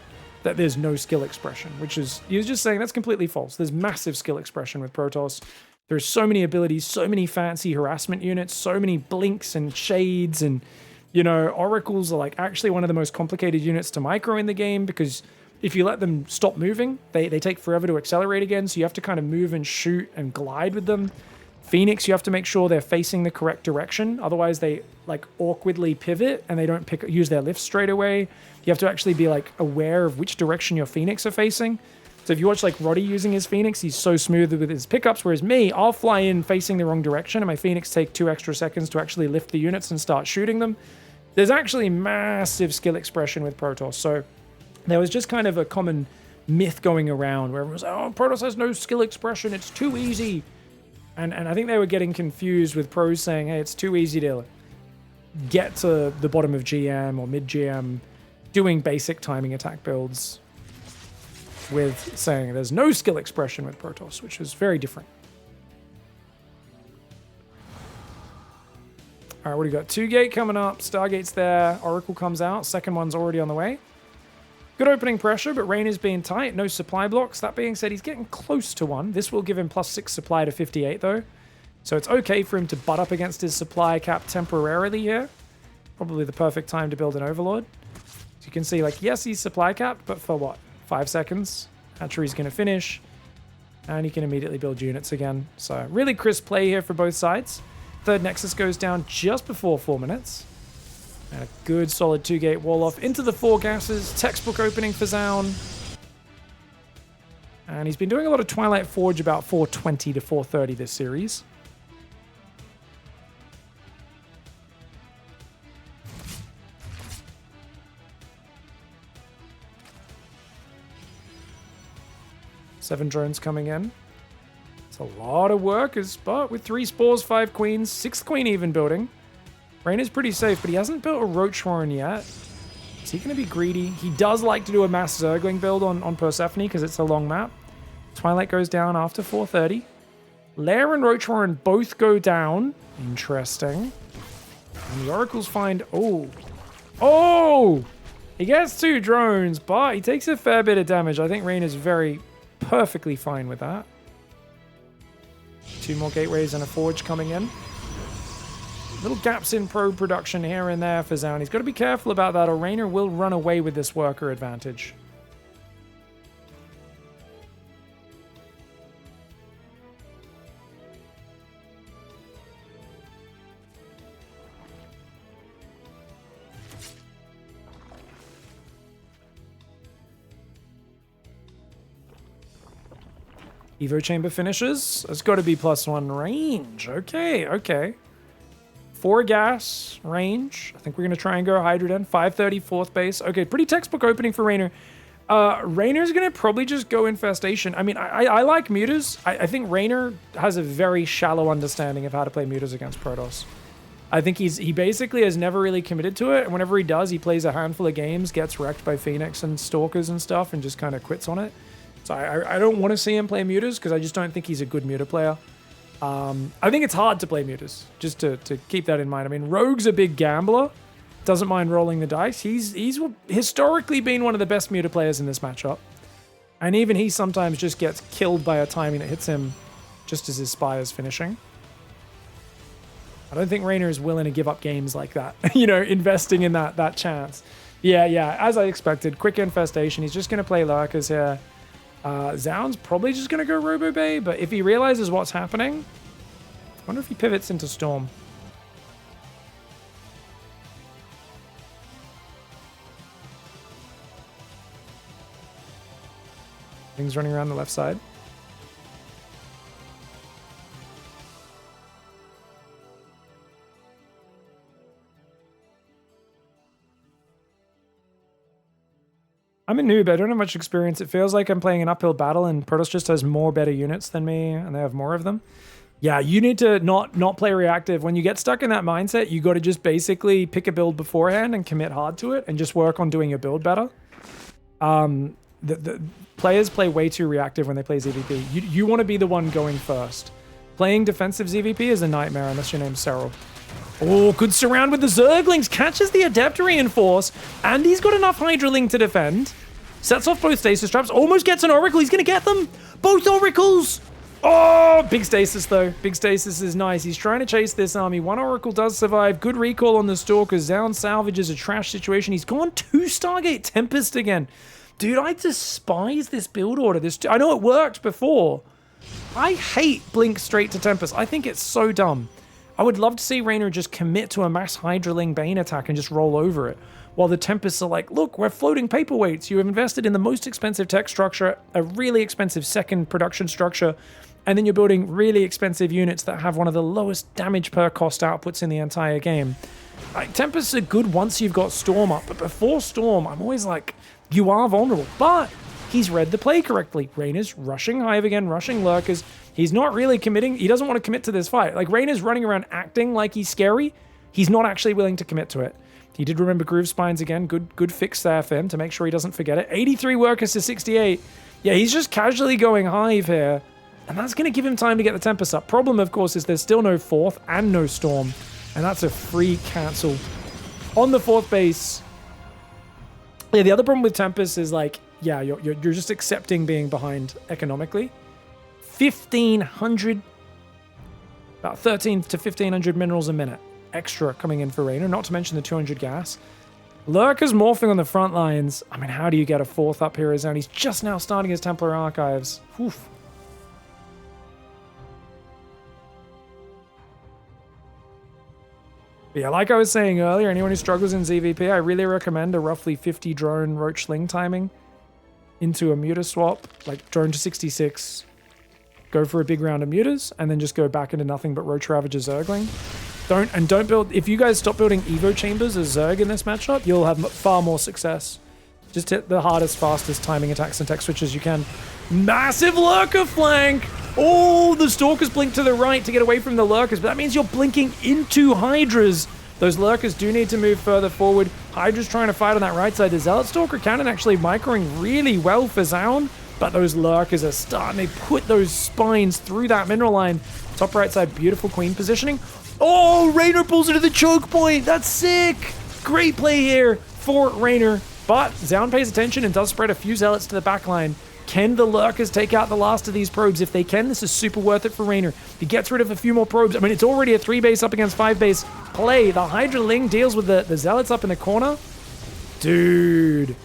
that there's no skill expression, which is, he was just saying that's completely false. There's massive skill expression with Protoss. There's so many abilities, so many fancy harassment units, so many blinks and shades, and, you know, oracles are like actually one of the most complicated units to micro in the game, because if you let them stop moving, they take forever to accelerate again, so you have to kind of move and shoot and glide with them. Phoenix, you have to make sure they're facing the correct direction, otherwise they like awkwardly pivot and they don't use their lift straight away. You have to actually be like aware of which direction your Phoenix are facing. So if you watch like Roddy using his Phoenix, he's so smooth with his pickups, whereas me, I'll fly in facing the wrong direction and my Phoenix take 2 extra seconds to actually lift the units and start shooting them. There's actually massive skill expression with Protoss. So there was just kind of a common myth going around where everyone was like, oh, Protoss has no skill expression, it's too easy. And I think they were getting confused with pros saying, hey, it's too easy to get to the bottom of GM or mid GM doing basic timing attack builds, with saying there's no skill expression with Protoss, which is very different. All right, what do you got? 2 gate coming up. Stargate's there. Oracle comes out. Second one's already on the way. Good opening pressure, but Reynor's being tight. No supply blocks. That being said, he's getting close to one. This will give him +6 supply to 58, though. So it's okay for him to butt up against his supply cap temporarily here. Probably the perfect time to build an Overlord. So you can see, like, yes, he's supply capped, but for what? 5 seconds. Hatchery's going to finish. And he can immediately build units again. So really crisp play here for both sides. Third Nexus goes down just before 4 minutes. And a good solid 2-gate wall off into the 4 gases. Textbook opening for ZOUN. And he's been doing a lot of Twilight Forge about 420 to 430 this series. Seven drones coming in. It's a lot of work, but with 3 spores, 5 queens, 6th queen even building. Reynor's pretty safe, but he hasn't built a Roach Warren yet. Is he going to be greedy? He does like to do a mass Zergling build on Persephone because it's a long map. Twilight goes down after 430. Lair and Roach Warren both go down. Interesting. And the Oracles find... Oh! He gets 2 drones, but he takes a fair bit of damage. I think Reynor's perfectly fine with that. 2 more gateways and a forge coming in. Little gaps in probe production here and there for ZOUN. He's got to be careful about that, or Reynor will run away with this worker advantage. Evo chamber finishes. It's got to be +1 range. Okay. 4 gas range. I think we're going to try and go Hydroden. 530 4th base. Okay, pretty textbook opening for Reynor. Reynor's going to probably just go Infestation. I mean, I like Mutas. I think Reynor has a very shallow understanding of how to play Mutas against Protoss. I think he basically has never really committed to it, and whenever he does, he plays a handful of games, gets wrecked by Phoenix and Stalkers and stuff, and just kind of quits on it. So I don't want to see him play Mutas, because I just don't think he's a good Muta player. I think it's hard to play Mutas, just to keep that in mind. I mean, Rogue's a big gambler, doesn't mind rolling the dice. He's historically been one of the best Muta players in this matchup. And even he sometimes just gets killed by a timing that hits him just as his Spire is finishing. I don't think Reynor is willing to give up games like that, you know, investing in that chance. Yeah, as I expected. Quick Infestation. He's just going to play Lurkers here. ZOUN's probably just going to go Robo Bay, but if he realizes what's happening, I wonder if he pivots into Storm. Things running around the left side. I'm a noob. I don't have much experience. It feels like I'm playing an uphill battle and Protoss just has more better units than me and they have more of them. Yeah, you need to not play reactive. When you get stuck in that mindset, you got to just basically pick a build beforehand and commit hard to it and just work on doing your build better. The players play way too reactive when they play ZVP. You want to be the one going first. Playing defensive ZVP is a nightmare unless your name's Cyril. Oh, good surround with the Zerglings. Catches the Adept Reinforce. And he's got enough Hydraling to defend. Sets off both Stasis Traps. Almost gets an Oracle. He's going to get them. Both Oracles. Oh, big Stasis, though. Big Stasis is nice. He's trying to chase this army. One Oracle does survive. Good recall on the Stalkers. ZOUN salvages a trash situation. He's gone 2 Stargate Tempest again. Dude, I despise this build order. I know it worked before. I hate Blink straight to Tempest. I think it's so dumb. I would love to see Reynor just commit to a mass Hydraling Bane attack and just roll over it. While the Tempests are like, look, we're floating paperweights. You have invested in the most expensive tech structure, a really expensive second production structure, and then you're building really expensive units that have one of the lowest damage per cost outputs in the entire game. Like, Tempests are good once you've got Storm up, but before Storm, I'm always like, you are vulnerable. But he's read the play correctly. Reynor's rushing Hive again, rushing Lurkers. He's not really committing. He doesn't want to commit to this fight. Like, Reynor's running around acting like he's scary. He's not actually willing to commit to it. He did remember Groove Spines again. Good fix there for him to make sure he doesn't forget it. 83 Workers to 68. Yeah, he's just casually going Hive here. And that's going to give him time to get the Tempest up. Problem, of course, is there's still no 4th and no Storm. And that's a free cancel. On the 4th base. Yeah, the other problem with Tempest is like, yeah, you're just accepting being behind economically. 1,500, about 13 to 1,500 minerals a minute extra coming in for Reynor, not to mention the 200 gas. Lurker's morphing on the front lines. I mean, how do you get a 4th up here? He's just now starting his Templar Archives. Oof. But yeah, like I was saying earlier, anyone who struggles in ZVP, I really recommend a roughly 50 drone Roach Ling timing into a Muta swap, like drone to 66, go for a big round of Mutas, and then just go back into nothing but Roach Ravager Zergling. Don't build, if you guys stop building Evo Chambers as Zerg in this matchup, you'll have far more success. Just hit the hardest, fastest timing attacks and tech switches you can. Massive Lurker flank! Oh, the Stalkers blink to the right to get away from the Lurkers, but that means you're blinking into Hydras. Those Lurkers do need to move further forward. Hydra's trying to fight on that right side. The Zealot Stalker Cannon actually microing really well for ZOUN, but those Lurkers are starting to put those spines through that mineral line. Top right side, beautiful Queen positioning. Oh, Reynor pulls into the choke point. That's sick. Great play here for Reynor, but ZOUN pays attention and does spread a few Zealots to the back line. Can the Lurkers take out the last of these probes? If they can, this is super worth it for Reynor. He gets rid of a few more probes. I mean, it's already a 3-base up against 5-base play. The Hydra Ling deals with the Zealots up in the corner. Dude,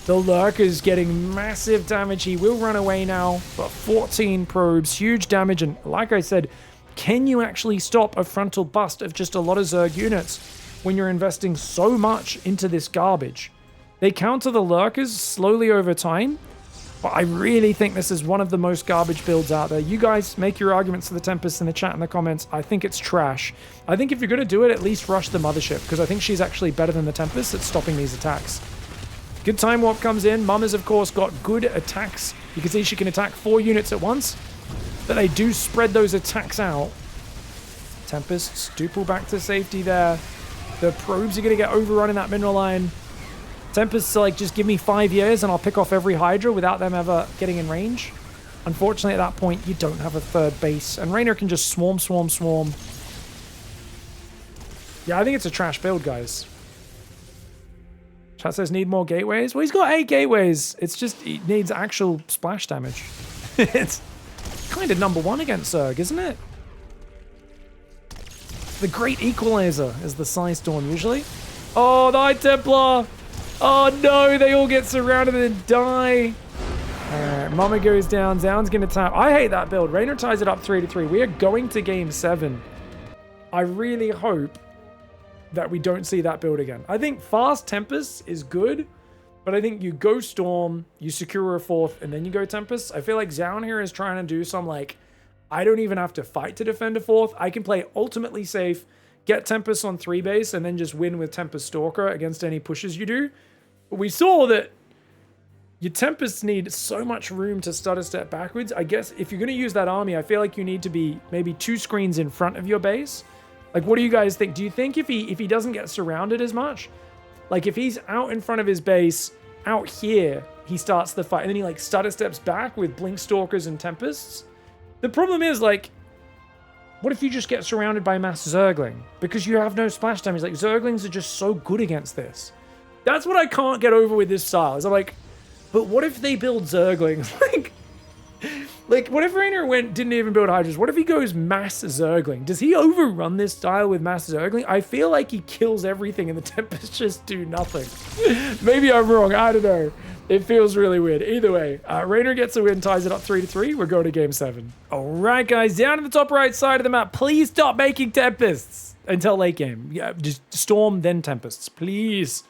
the Lurker's getting massive damage. He will run away now, but 14 probes, huge damage. And like I said, can you actually stop a frontal bust of just a lot of Zerg units when you're investing so much into this garbage? They counter the Lurkers slowly over time, but I really think this is one of the most garbage builds out there. You guys make your arguments to the Tempest in the chat in the comments. I think it's trash. I think if you're going to do it, at least rush the Mothership, because I think she's actually better than the Tempest at stopping these attacks. Good Time Warp comes in. Mum has, of course, got good attacks. You can see she can attack 4 units at once, but they do spread those attacks out. Tempests do pull back to safety there. The probes are going to get overrun in that mineral line. Tempests are like, just give me 5 years and I'll pick off every Hydra without them ever getting in range. Unfortunately, at that point, you don't have a 3rd base. And Reynor can just swarm. Yeah, I think it's a trash build, guys. Chat says need more gateways. Well, he's got 8 gateways. It's just he needs actual splash damage. It's kind of #1 against Zerg, isn't it? The great equalizer is the Psy Storm usually. Oh, the High Templar. Oh no, they all get surrounded and die. Alright, Mama goes down. ZOUN's gonna tap. I hate that build. REYNOR ties it up 3-3. We are going to game 7. I really hope that we don't see that build again. I think fast Tempest is good, but I think you go Storm, you secure a 4th, and then you go Tempest. I feel like ZOUN here is trying to do some like, I don't even have to fight to defend a 4th. I can play ultimately safe, get Tempest on 3 base, and then just win with Tempest Stalker against any pushes you do. But we saw that your Tempests need so much room to stutter step backwards. I guess if you're going to use that army, I feel like you need to be maybe 2 screens in front of your base. Like, what do you guys think? Do you think if he doesn't get surrounded as much, like if he's out in front of his base, out here, he starts the fight, and then he like stutter steps back with Blink Stalkers and Tempests? The problem is, like, what if you just get surrounded by mass Zergling? Because you have no splash damage. Like, Zerglings are just so good against this. That's what I can't get over with this style. Is I'm like, but what if they build Zerglings? Like, what if REYNOR didn't even build Hydras? What if he goes mass Zergling? Does he overrun this style with mass Zergling? I feel like he kills everything and the Tempests just do nothing. Maybe I'm wrong. I don't know. It feels really weird. Either way, REYNOR gets a win, ties it up 3-3. We're going to game 7. All right, guys, down in the top right side of the map. Please stop making Tempests until late game. Yeah, just Storm, then Tempests, please.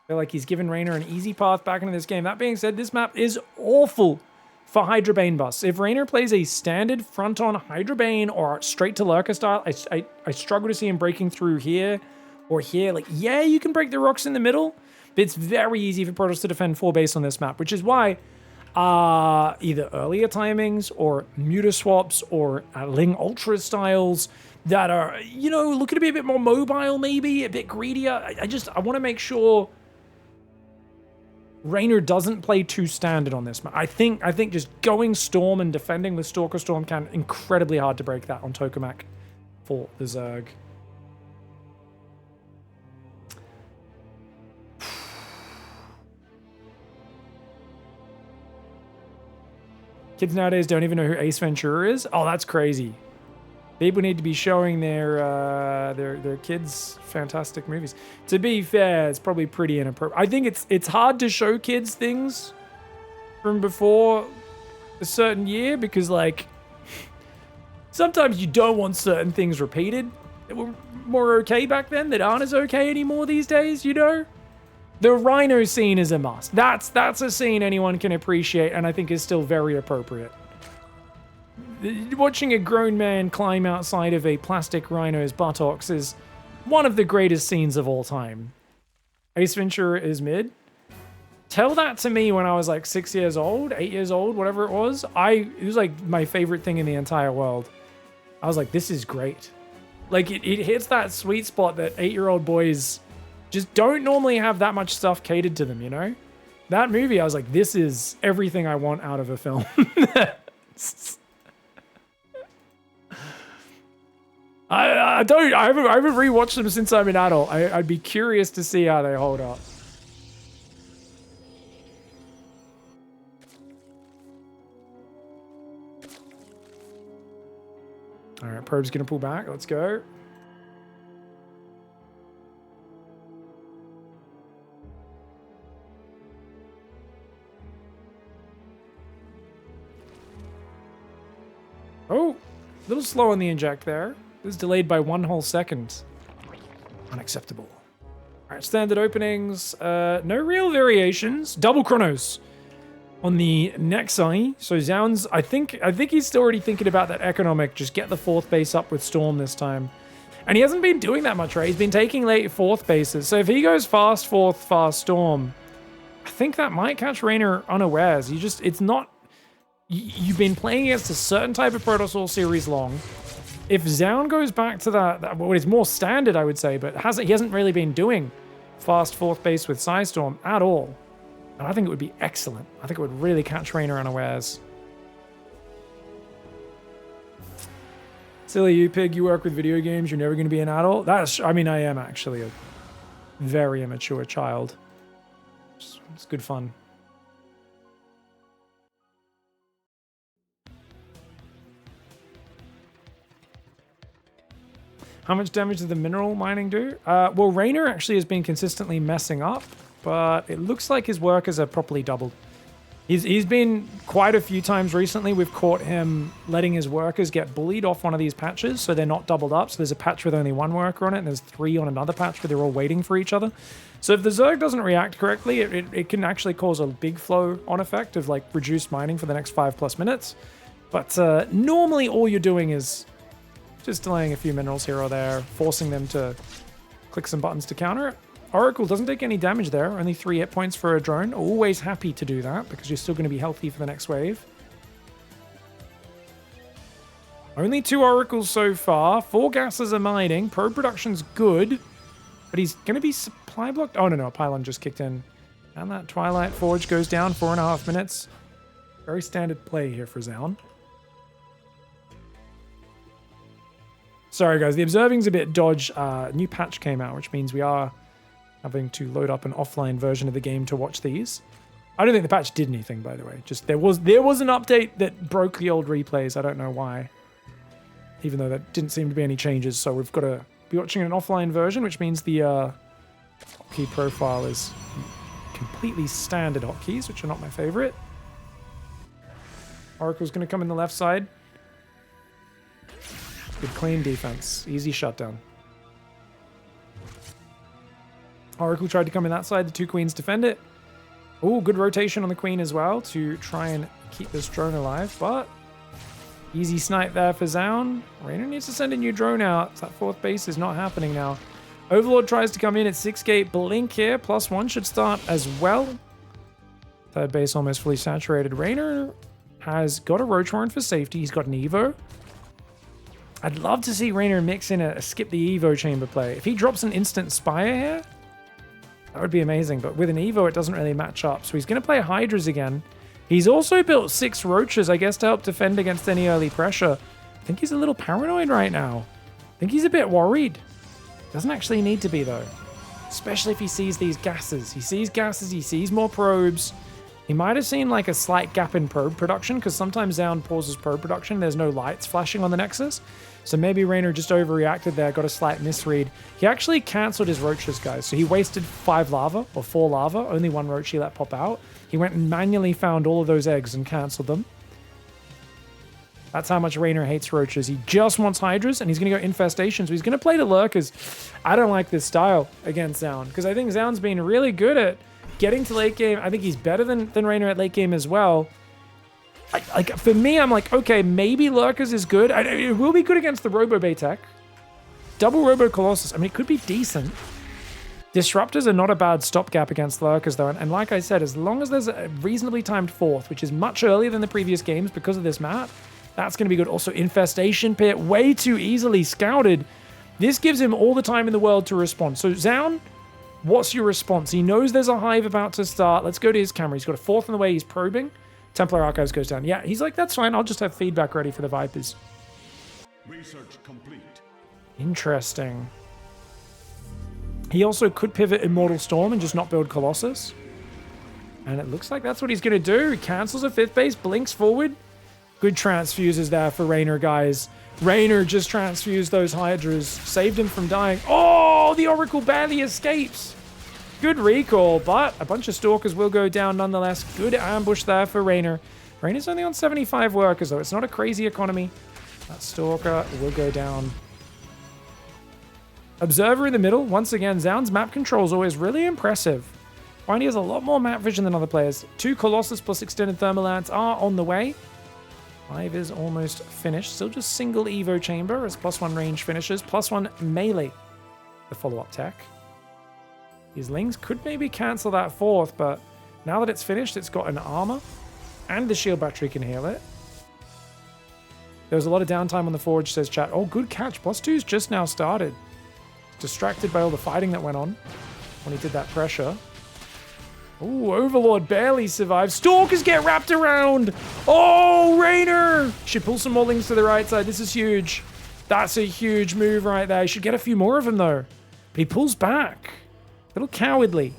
I feel like he's given REYNOR an easy path back into this game. That being said, this map is awful for Hydra Bane busts. If REYNOR plays a standard front-on Hydra Bane or straight to Lurker style, I struggle to see him breaking through here or here. Like, yeah, you can break the rocks in the middle, but it's very easy for Protoss to defend 4 base on this map, which is why either earlier timings or muta swaps or Ling Ultra styles that are, you know, looking to be a bit more mobile, maybe a bit greedier. I want to make sure REYNOR doesn't play too standard on this map. I think just going Storm and defending with Stalker Storm can incredibly hard to break that on Tokamak for the Zerg. Kids nowadays don't even know who Ace Ventura is. Oh, that's crazy. People need to be showing their kids fantastic movies. To be fair, it's probably pretty inappropriate. I think it's hard to show kids things from before a certain year because, like, sometimes you don't want certain things repeated that were more okay back then that aren't as okay anymore these days, you know? The Rhino scene is a must. That's a scene anyone can appreciate and I think is still very appropriate. Watching a grown man climb outside of a plastic rhino's buttocks is one of the greatest scenes of all time. Ace Ventura is mid. Tell that to me when I was like 6 years old, 8 years old, whatever it was. It was like my favorite thing in the entire world. I was like, this is great. Like it hits that sweet spot that 8-year-old boys just don't normally have that much stuff catered to them, you know? That movie, I was like, this is everything I want out of a film. I haven't rewatched them since I'm an adult. I'd be curious to see how they hold up. All right, Probe's gonna pull back. Let's go. Oh, a little slow on the inject there. It was delayed by 1 whole second. Unacceptable. All right, standard openings. No real variations. Double chronos on the Nexi. So ZOUN's, I think he's still already thinking about that economic. Just get the 4th base up with Storm this time. And he hasn't been doing that much, right? He's been taking late 4th bases. So if he goes fast 4th, fast Storm, I think that might catch REYNOR unawares. It's not... You've been playing against a certain type of Protoss all series long. If ZOUN goes back to that well, it's more standard, I would say, but he hasn't really been doing fast 4th base with Psystorm at all. And I think it would be excellent. I think it would really catch REYNOR unawares. Silly you, Pig. You work with video games. You're never going to be an adult. I mean, I am actually a very immature child. It's good fun. How much damage did the mineral mining do? Well, REYNOR actually has been consistently messing up, but it looks like his workers are properly doubled. He's been quite a few times recently. We've caught him letting his workers get bullied off one of these patches, so they're not doubled up. So there's a patch with only one worker on it, and there's 3 on another patch where they're all waiting for each other. So if the Zerg doesn't react correctly, it can actually cause a big flow on effect of like reduced mining for the next 5+ minutes. But normally all you're doing is just delaying a few minerals here or there, forcing them to click some buttons to counter it. Oracle doesn't take any damage there, only 3 hit points for a drone. Always happy to do that because you're still going to be healthy for the next wave. Only 2 oracles so far, 4 gases are mining, probe production's good, but he's going to be supply blocked. Oh no, a pylon just kicked in. And that Twilight Forge goes down, 4.5 minutes. Very standard play here for ZOUN. Sorry guys, the observing's a bit dodge. New patch came out, which means we are having to load up an offline version of the game to watch these. I don't think the patch did anything, by the way. Just there was an update that broke the old replays. I don't know why. Even though there didn't seem to be any changes, so we've got to be watching an offline version, which means the hotkey profile is completely standard hotkeys, which are not my favorite. Oracle's going to come in the left side. Good clean defense. Easy shutdown. Oracle tried to come in that side. The 2 queens defend it. Oh, good rotation on the queen as well to try and keep this drone alive, but easy snipe there for ZOUN. REYNOR needs to send a new drone out. That 4th base is not happening now. Overlord tries to come in at 6 gate. Blink here. +1 should start as well. 3rd base almost fully saturated. REYNOR has got a Roach Warren for safety. He's got an Evo. I'd love to see REYNOR mix in a skip the Evo chamber play. If he drops an instant Spire here, that would be amazing, but with an Evo, it doesn't really match up. So he's going to play Hydras again. He's also built 6 Roaches, I guess, to help defend against any early pressure. I think he's a little paranoid right now. I think he's a bit worried. Doesn't actually need to be, though. Especially if he sees these gases. He sees gases, he sees more probes. He might have seen like a slight gap in probe production, because sometimes ZOUN pauses probe production. There's no lights flashing on the Nexus. So maybe REYNOR just overreacted there, got a slight misread. He actually cancelled his Roaches, guys. So he wasted 5 lava, or 4 lava. Only 1 Roach he let pop out. He went and manually found all of those eggs and cancelled them. That's how much REYNOR hates Roaches. He just wants Hydras, and he's going to go Infestation. So he's going to play the Lurkers. I don't like this style against ZOUN, because I think ZOUN's been really good at getting to late game. I think he's better than REYNOR at late game as well. Like for me, I'm like, okay, maybe Lurkers is good. It will be good against the Robo Baytech. Double Robo Colossus. I mean, it could be decent. Disruptors are not a bad stopgap against Lurkers, though. And like I said, as long as there's a reasonably timed 4th, which is much earlier than the previous games because of this map, that's going to be good. Also, Infestation Pit, way too easily scouted. This gives him all the time in the world to respond. So, ZOUN, what's your response? He knows there's a hive about to start. Let's go to his camera. He's got a 4th in the way. He's probing. Templar Archives goes down. Yeah, he's like, that's fine. I'll just have feedback ready for the Vipers. Research complete. Interesting. He also could pivot Immortal Storm and just not build Colossus. And it looks like that's what he's going to do. He cancels a 5th base, blinks forward. Good transfuses there for REYNOR, guys. REYNOR just transfused those Hydras. Saved him from dying. Oh, the Oracle barely escapes. Good recall, but a bunch of Stalkers will go down nonetheless. Good ambush there for REYNOR. REYNOR's only on 75 workers, though. It's not a crazy economy. That Stalker will go down. Observer in the middle. Once again, ZOUN's map control is always really impressive. Find he has a lot more map vision than other players. 2 Colossus plus extended Thermal Lance are on the way. 5 is almost finished. Still just single Evo chamber as +1 range finishes. +1 melee. The follow-up tech. His Lings could maybe cancel that 4th, but now that it's finished, it's got an armor, and the shield battery can heal it. There was a lot of downtime on the Forge, says chat. Oh, good catch. +2's just now started. Distracted by all the fighting that went on when he did that pressure. Ooh, Overlord barely survives. Stalkers get wrapped around. Oh, REYNOR! Should pull some more Lings to the right side. This is huge. That's a huge move right there. He should get a few more of them, though. But he pulls back. A little cowardly.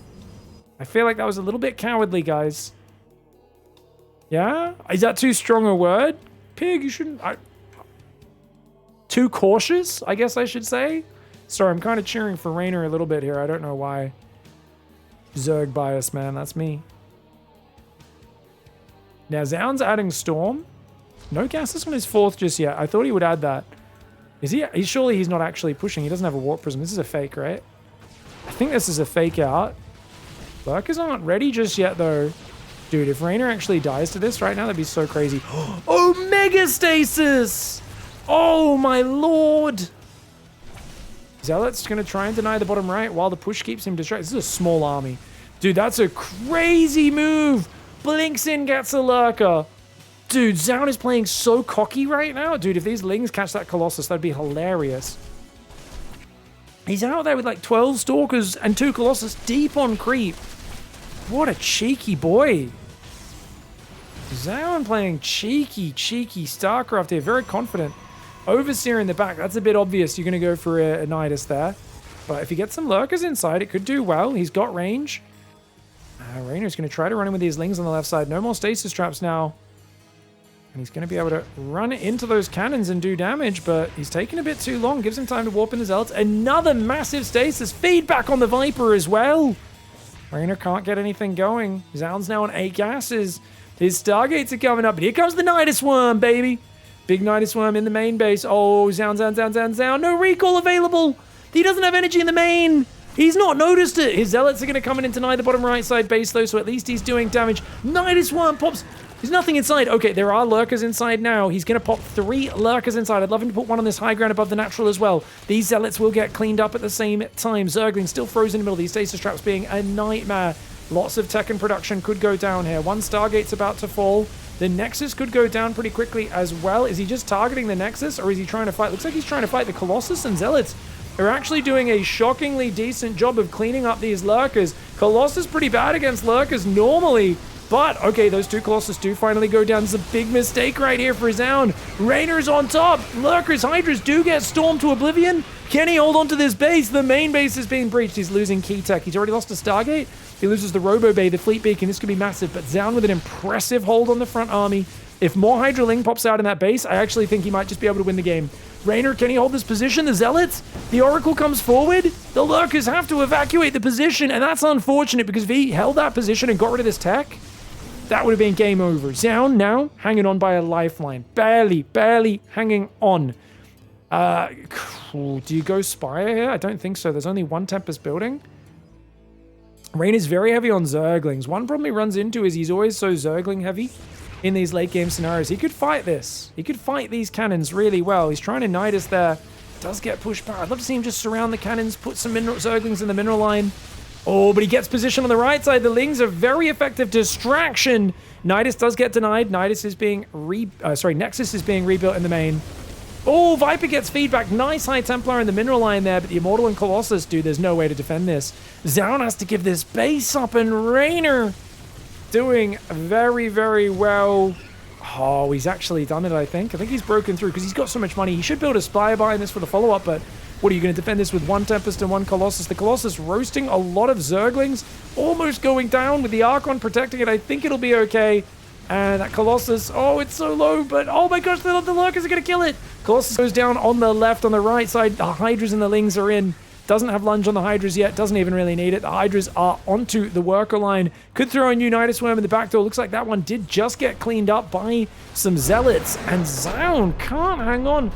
I feel like that was a little bit cowardly, guys. Yeah? Is that too strong a word? Pig, you shouldn't... Too cautious, I guess I should say. Sorry, I'm kind of cheering for REYNOR a little bit here. I don't know why. Zerg bias, man. That's me. Now, ZOUN's adding Storm. No gases on his 4th just yet. I thought he would add that. Is he? Surely he's not actually pushing. He doesn't have a Warp Prism. This is a fake, right? I think this is a fake out. Lurkers aren't ready just yet, though. Dude, if REYNOR actually dies to this right now, that'd be so crazy. Oh, Mega Stasis! Oh, my lord! Zealot's going to try and deny the bottom right while the push keeps him distracted. This is a small army. Dude, that's a crazy move! Blinks in, gets a Lurker. Dude, ZOUN is playing so cocky right now. Dude, if these Lings catch that Colossus, that'd be hilarious. He's out there with like 12 Stalkers and 2 Colossus deep on creep. What a cheeky boy. ZOUN playing cheeky StarCraft here. Very confident. Overseer in the back. That's a bit obvious. You're going to go for a Nidus there. But if he gets some Lurkers inside, it could do well. He's got range. REYNOR's going to try to run in with these Lings on the left side. No more Stasis Traps now. And he's going to be able to run into those cannons and do damage, but he's taking a bit too long. Gives him time to warp in the Zealots. Another massive Stasis. Feedback on the Viper as well. REYNOR can't get anything going. ZOUN's now on 8 gases. His Stargates are coming up, but here comes the Nidus Worm, baby. Big Nidus Worm in the main base. Oh, ZOUN. No recall available. He doesn't have energy in the main. He's not noticed it. His Zealots are going to come in and deny the bottom right side base, though, so at least he's doing damage. Nidus Worm pops. There's nothing inside. Okay, there are Lurkers inside now. He's going to pop 3 Lurkers inside. I'd love him to put one on this high ground above the natural as well. These Zealots will get cleaned up at the same time. Zergling still frozen in the middle. These Stasis Traps being a nightmare. Lots of tech and production could go down here. 1 Stargate's about to fall. The Nexus could go down pretty quickly as well. Is he just targeting the Nexus, or is he trying to fight? Looks like he's trying to fight the Colossus, and Zealots are actually doing a shockingly decent job of cleaning up these Lurkers. Colossus pretty bad against Lurkers normally, but okay, those 2 Colossus do finally go down. It's a big mistake right here for ZOUN. REYNOR's on top. Lurkers, Hydras do get stormed to oblivion. Can he hold on to this base? The main base is being breached. He's losing key tech. He's already lost a Stargate. He loses the Robo Bay, the Fleet Beacon. This could be massive, but ZOUN with an impressive hold on the front army. If more Hydra Ling pops out in that base, I actually think he might just be able to win the game. REYNOR, can he hold this position? The Zealots? The Oracle comes forward? The Lurkers have to evacuate the position, and that's unfortunate because if he held that position and got rid of this tech, that would have been game over. ZOUN now hanging on by a lifeline. Barely hanging on. Do you go Spire here? I don't think so. There's only 1 Tempest building. REYNOR's very heavy on Zerglings. One problem he runs into is he's always so Zergling heavy in these late game scenarios. He could fight this. He could fight these cannons really well. He's trying to Nidus there. Does get pushed back. I'd love to see him just surround the cannons, put some Zerglings in the mineral line. Oh, but he gets position on the right side. The Lings are very effective distraction. Nidus does get denied. Nexus is being rebuilt in the main. Oh, Viper gets feedback. Nice High Templar in the mineral line there, but the Immortal and Colossus, dude, there's no way to defend this. ZOUN has to give this base up, and REYNOR doing very well. Oh, he's actually done it, I think. I think he's broken through because he's got so much money. He should build a Spire behind this for the follow-up, but what are you going to defend this with 1 Tempest and 1 Colossus? The Colossus roasting a lot of Zerglings, almost going down with the Archon protecting it. I think it'll be okay. And that Colossus, oh, it's so low, but oh my gosh, the Lurkers are going to kill it. Colossus goes down on the left, on the right side. The Hydras and the Lings are in. Doesn't have lunge on the Hydras yet. Doesn't even really need it. The Hydras are onto the worker line. Could throw a new Nidus Worm in the back door. Looks like that one did just get cleaned up by some Zealots. And ZOUN can't hang on.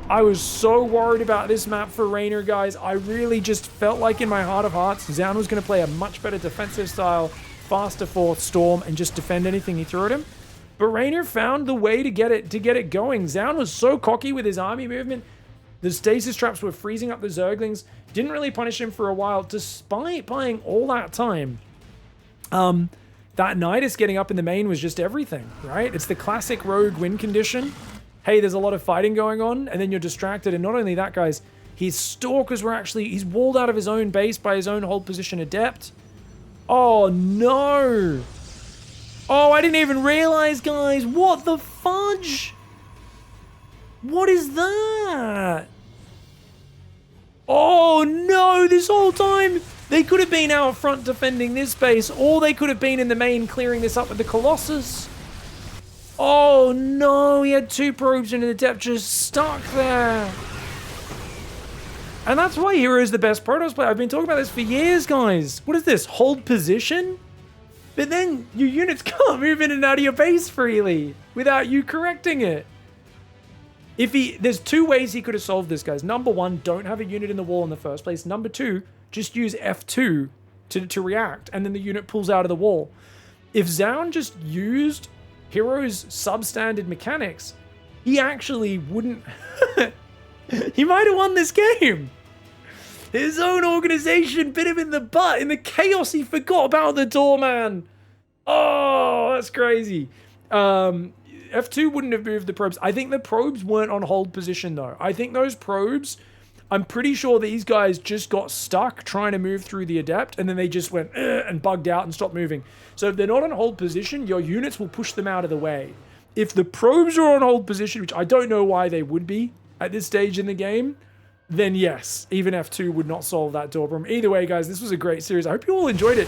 I was so worried about this map for REYNOR, guys. I really just felt like in my heart of hearts, ZOUN was going to play a much better defensive style, faster 4th Storm, and just defend anything he threw at him. But REYNOR found the way to get it going. ZOUN was so cocky with his army movement. The Stasis Traps were freezing up the Zerglings. Didn't really punish him for a while, despite buying all that time. That Nidus getting up in the main was just everything, right? It's the classic rogue win condition. Hey, there's a lot of fighting going on, and then you're distracted. And not only that, guys, his Stalkers were actually... He's walled out of his own base by his own hold position adept. Oh, no. Oh, I didn't even realize, guys. What the fudge? What is that? Oh, no. This whole time, They could have been out front defending this base, or they could have been in the main clearing this up with the Colossus. Oh no, he had 2 probes into the depth just stuck there. And that's why Hero is the best Protoss player. I've been talking about this for years, guys. What is this? Hold position? But then your units can't move in and out of your base freely without you correcting it. There's 2 ways he could have solved this, guys. Number 1, don't have a unit in the wall in the first place. Number 2, just use F2 to react, and then the unit pulls out of the wall. If ZOUN just used Hero's substandard mechanics, he actually wouldn't... he might have won this game. His own organization bit him in the butt. In the chaos, he forgot about the doorman. Oh, that's crazy. F2 wouldn't have moved the probes. I think the probes weren't on hold position, though. I think those probes, I'm pretty sure these guys just got stuck trying to move through the Adept, and then they just went and bugged out and stopped moving. So if they're not on hold position, your units will push them out of the way. If the probes are on hold position, which I don't know why they would be at this stage in the game, then yes, even F2 would not solve that door problem. Either way, guys, this was a great series. I hope you all enjoyed it.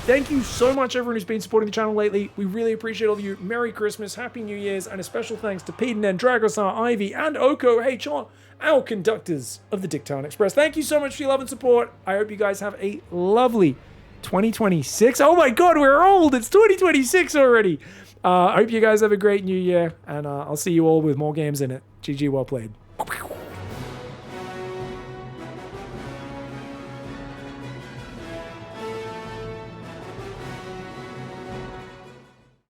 Thank you so much, everyone who's been supporting the channel lately. We really appreciate all of you. Merry Christmas, Happy New Year's, and a special thanks to Peden and Dragosar, Ivy, and Oko HR, our conductors of the Dicktown Express. Thank you so much for your love and support. I hope you guys have a lovely 2026. Oh my god, we're old! It's 2026 already! I hope you guys have a great new year, and I'll see you all with more games in it. GG, well played.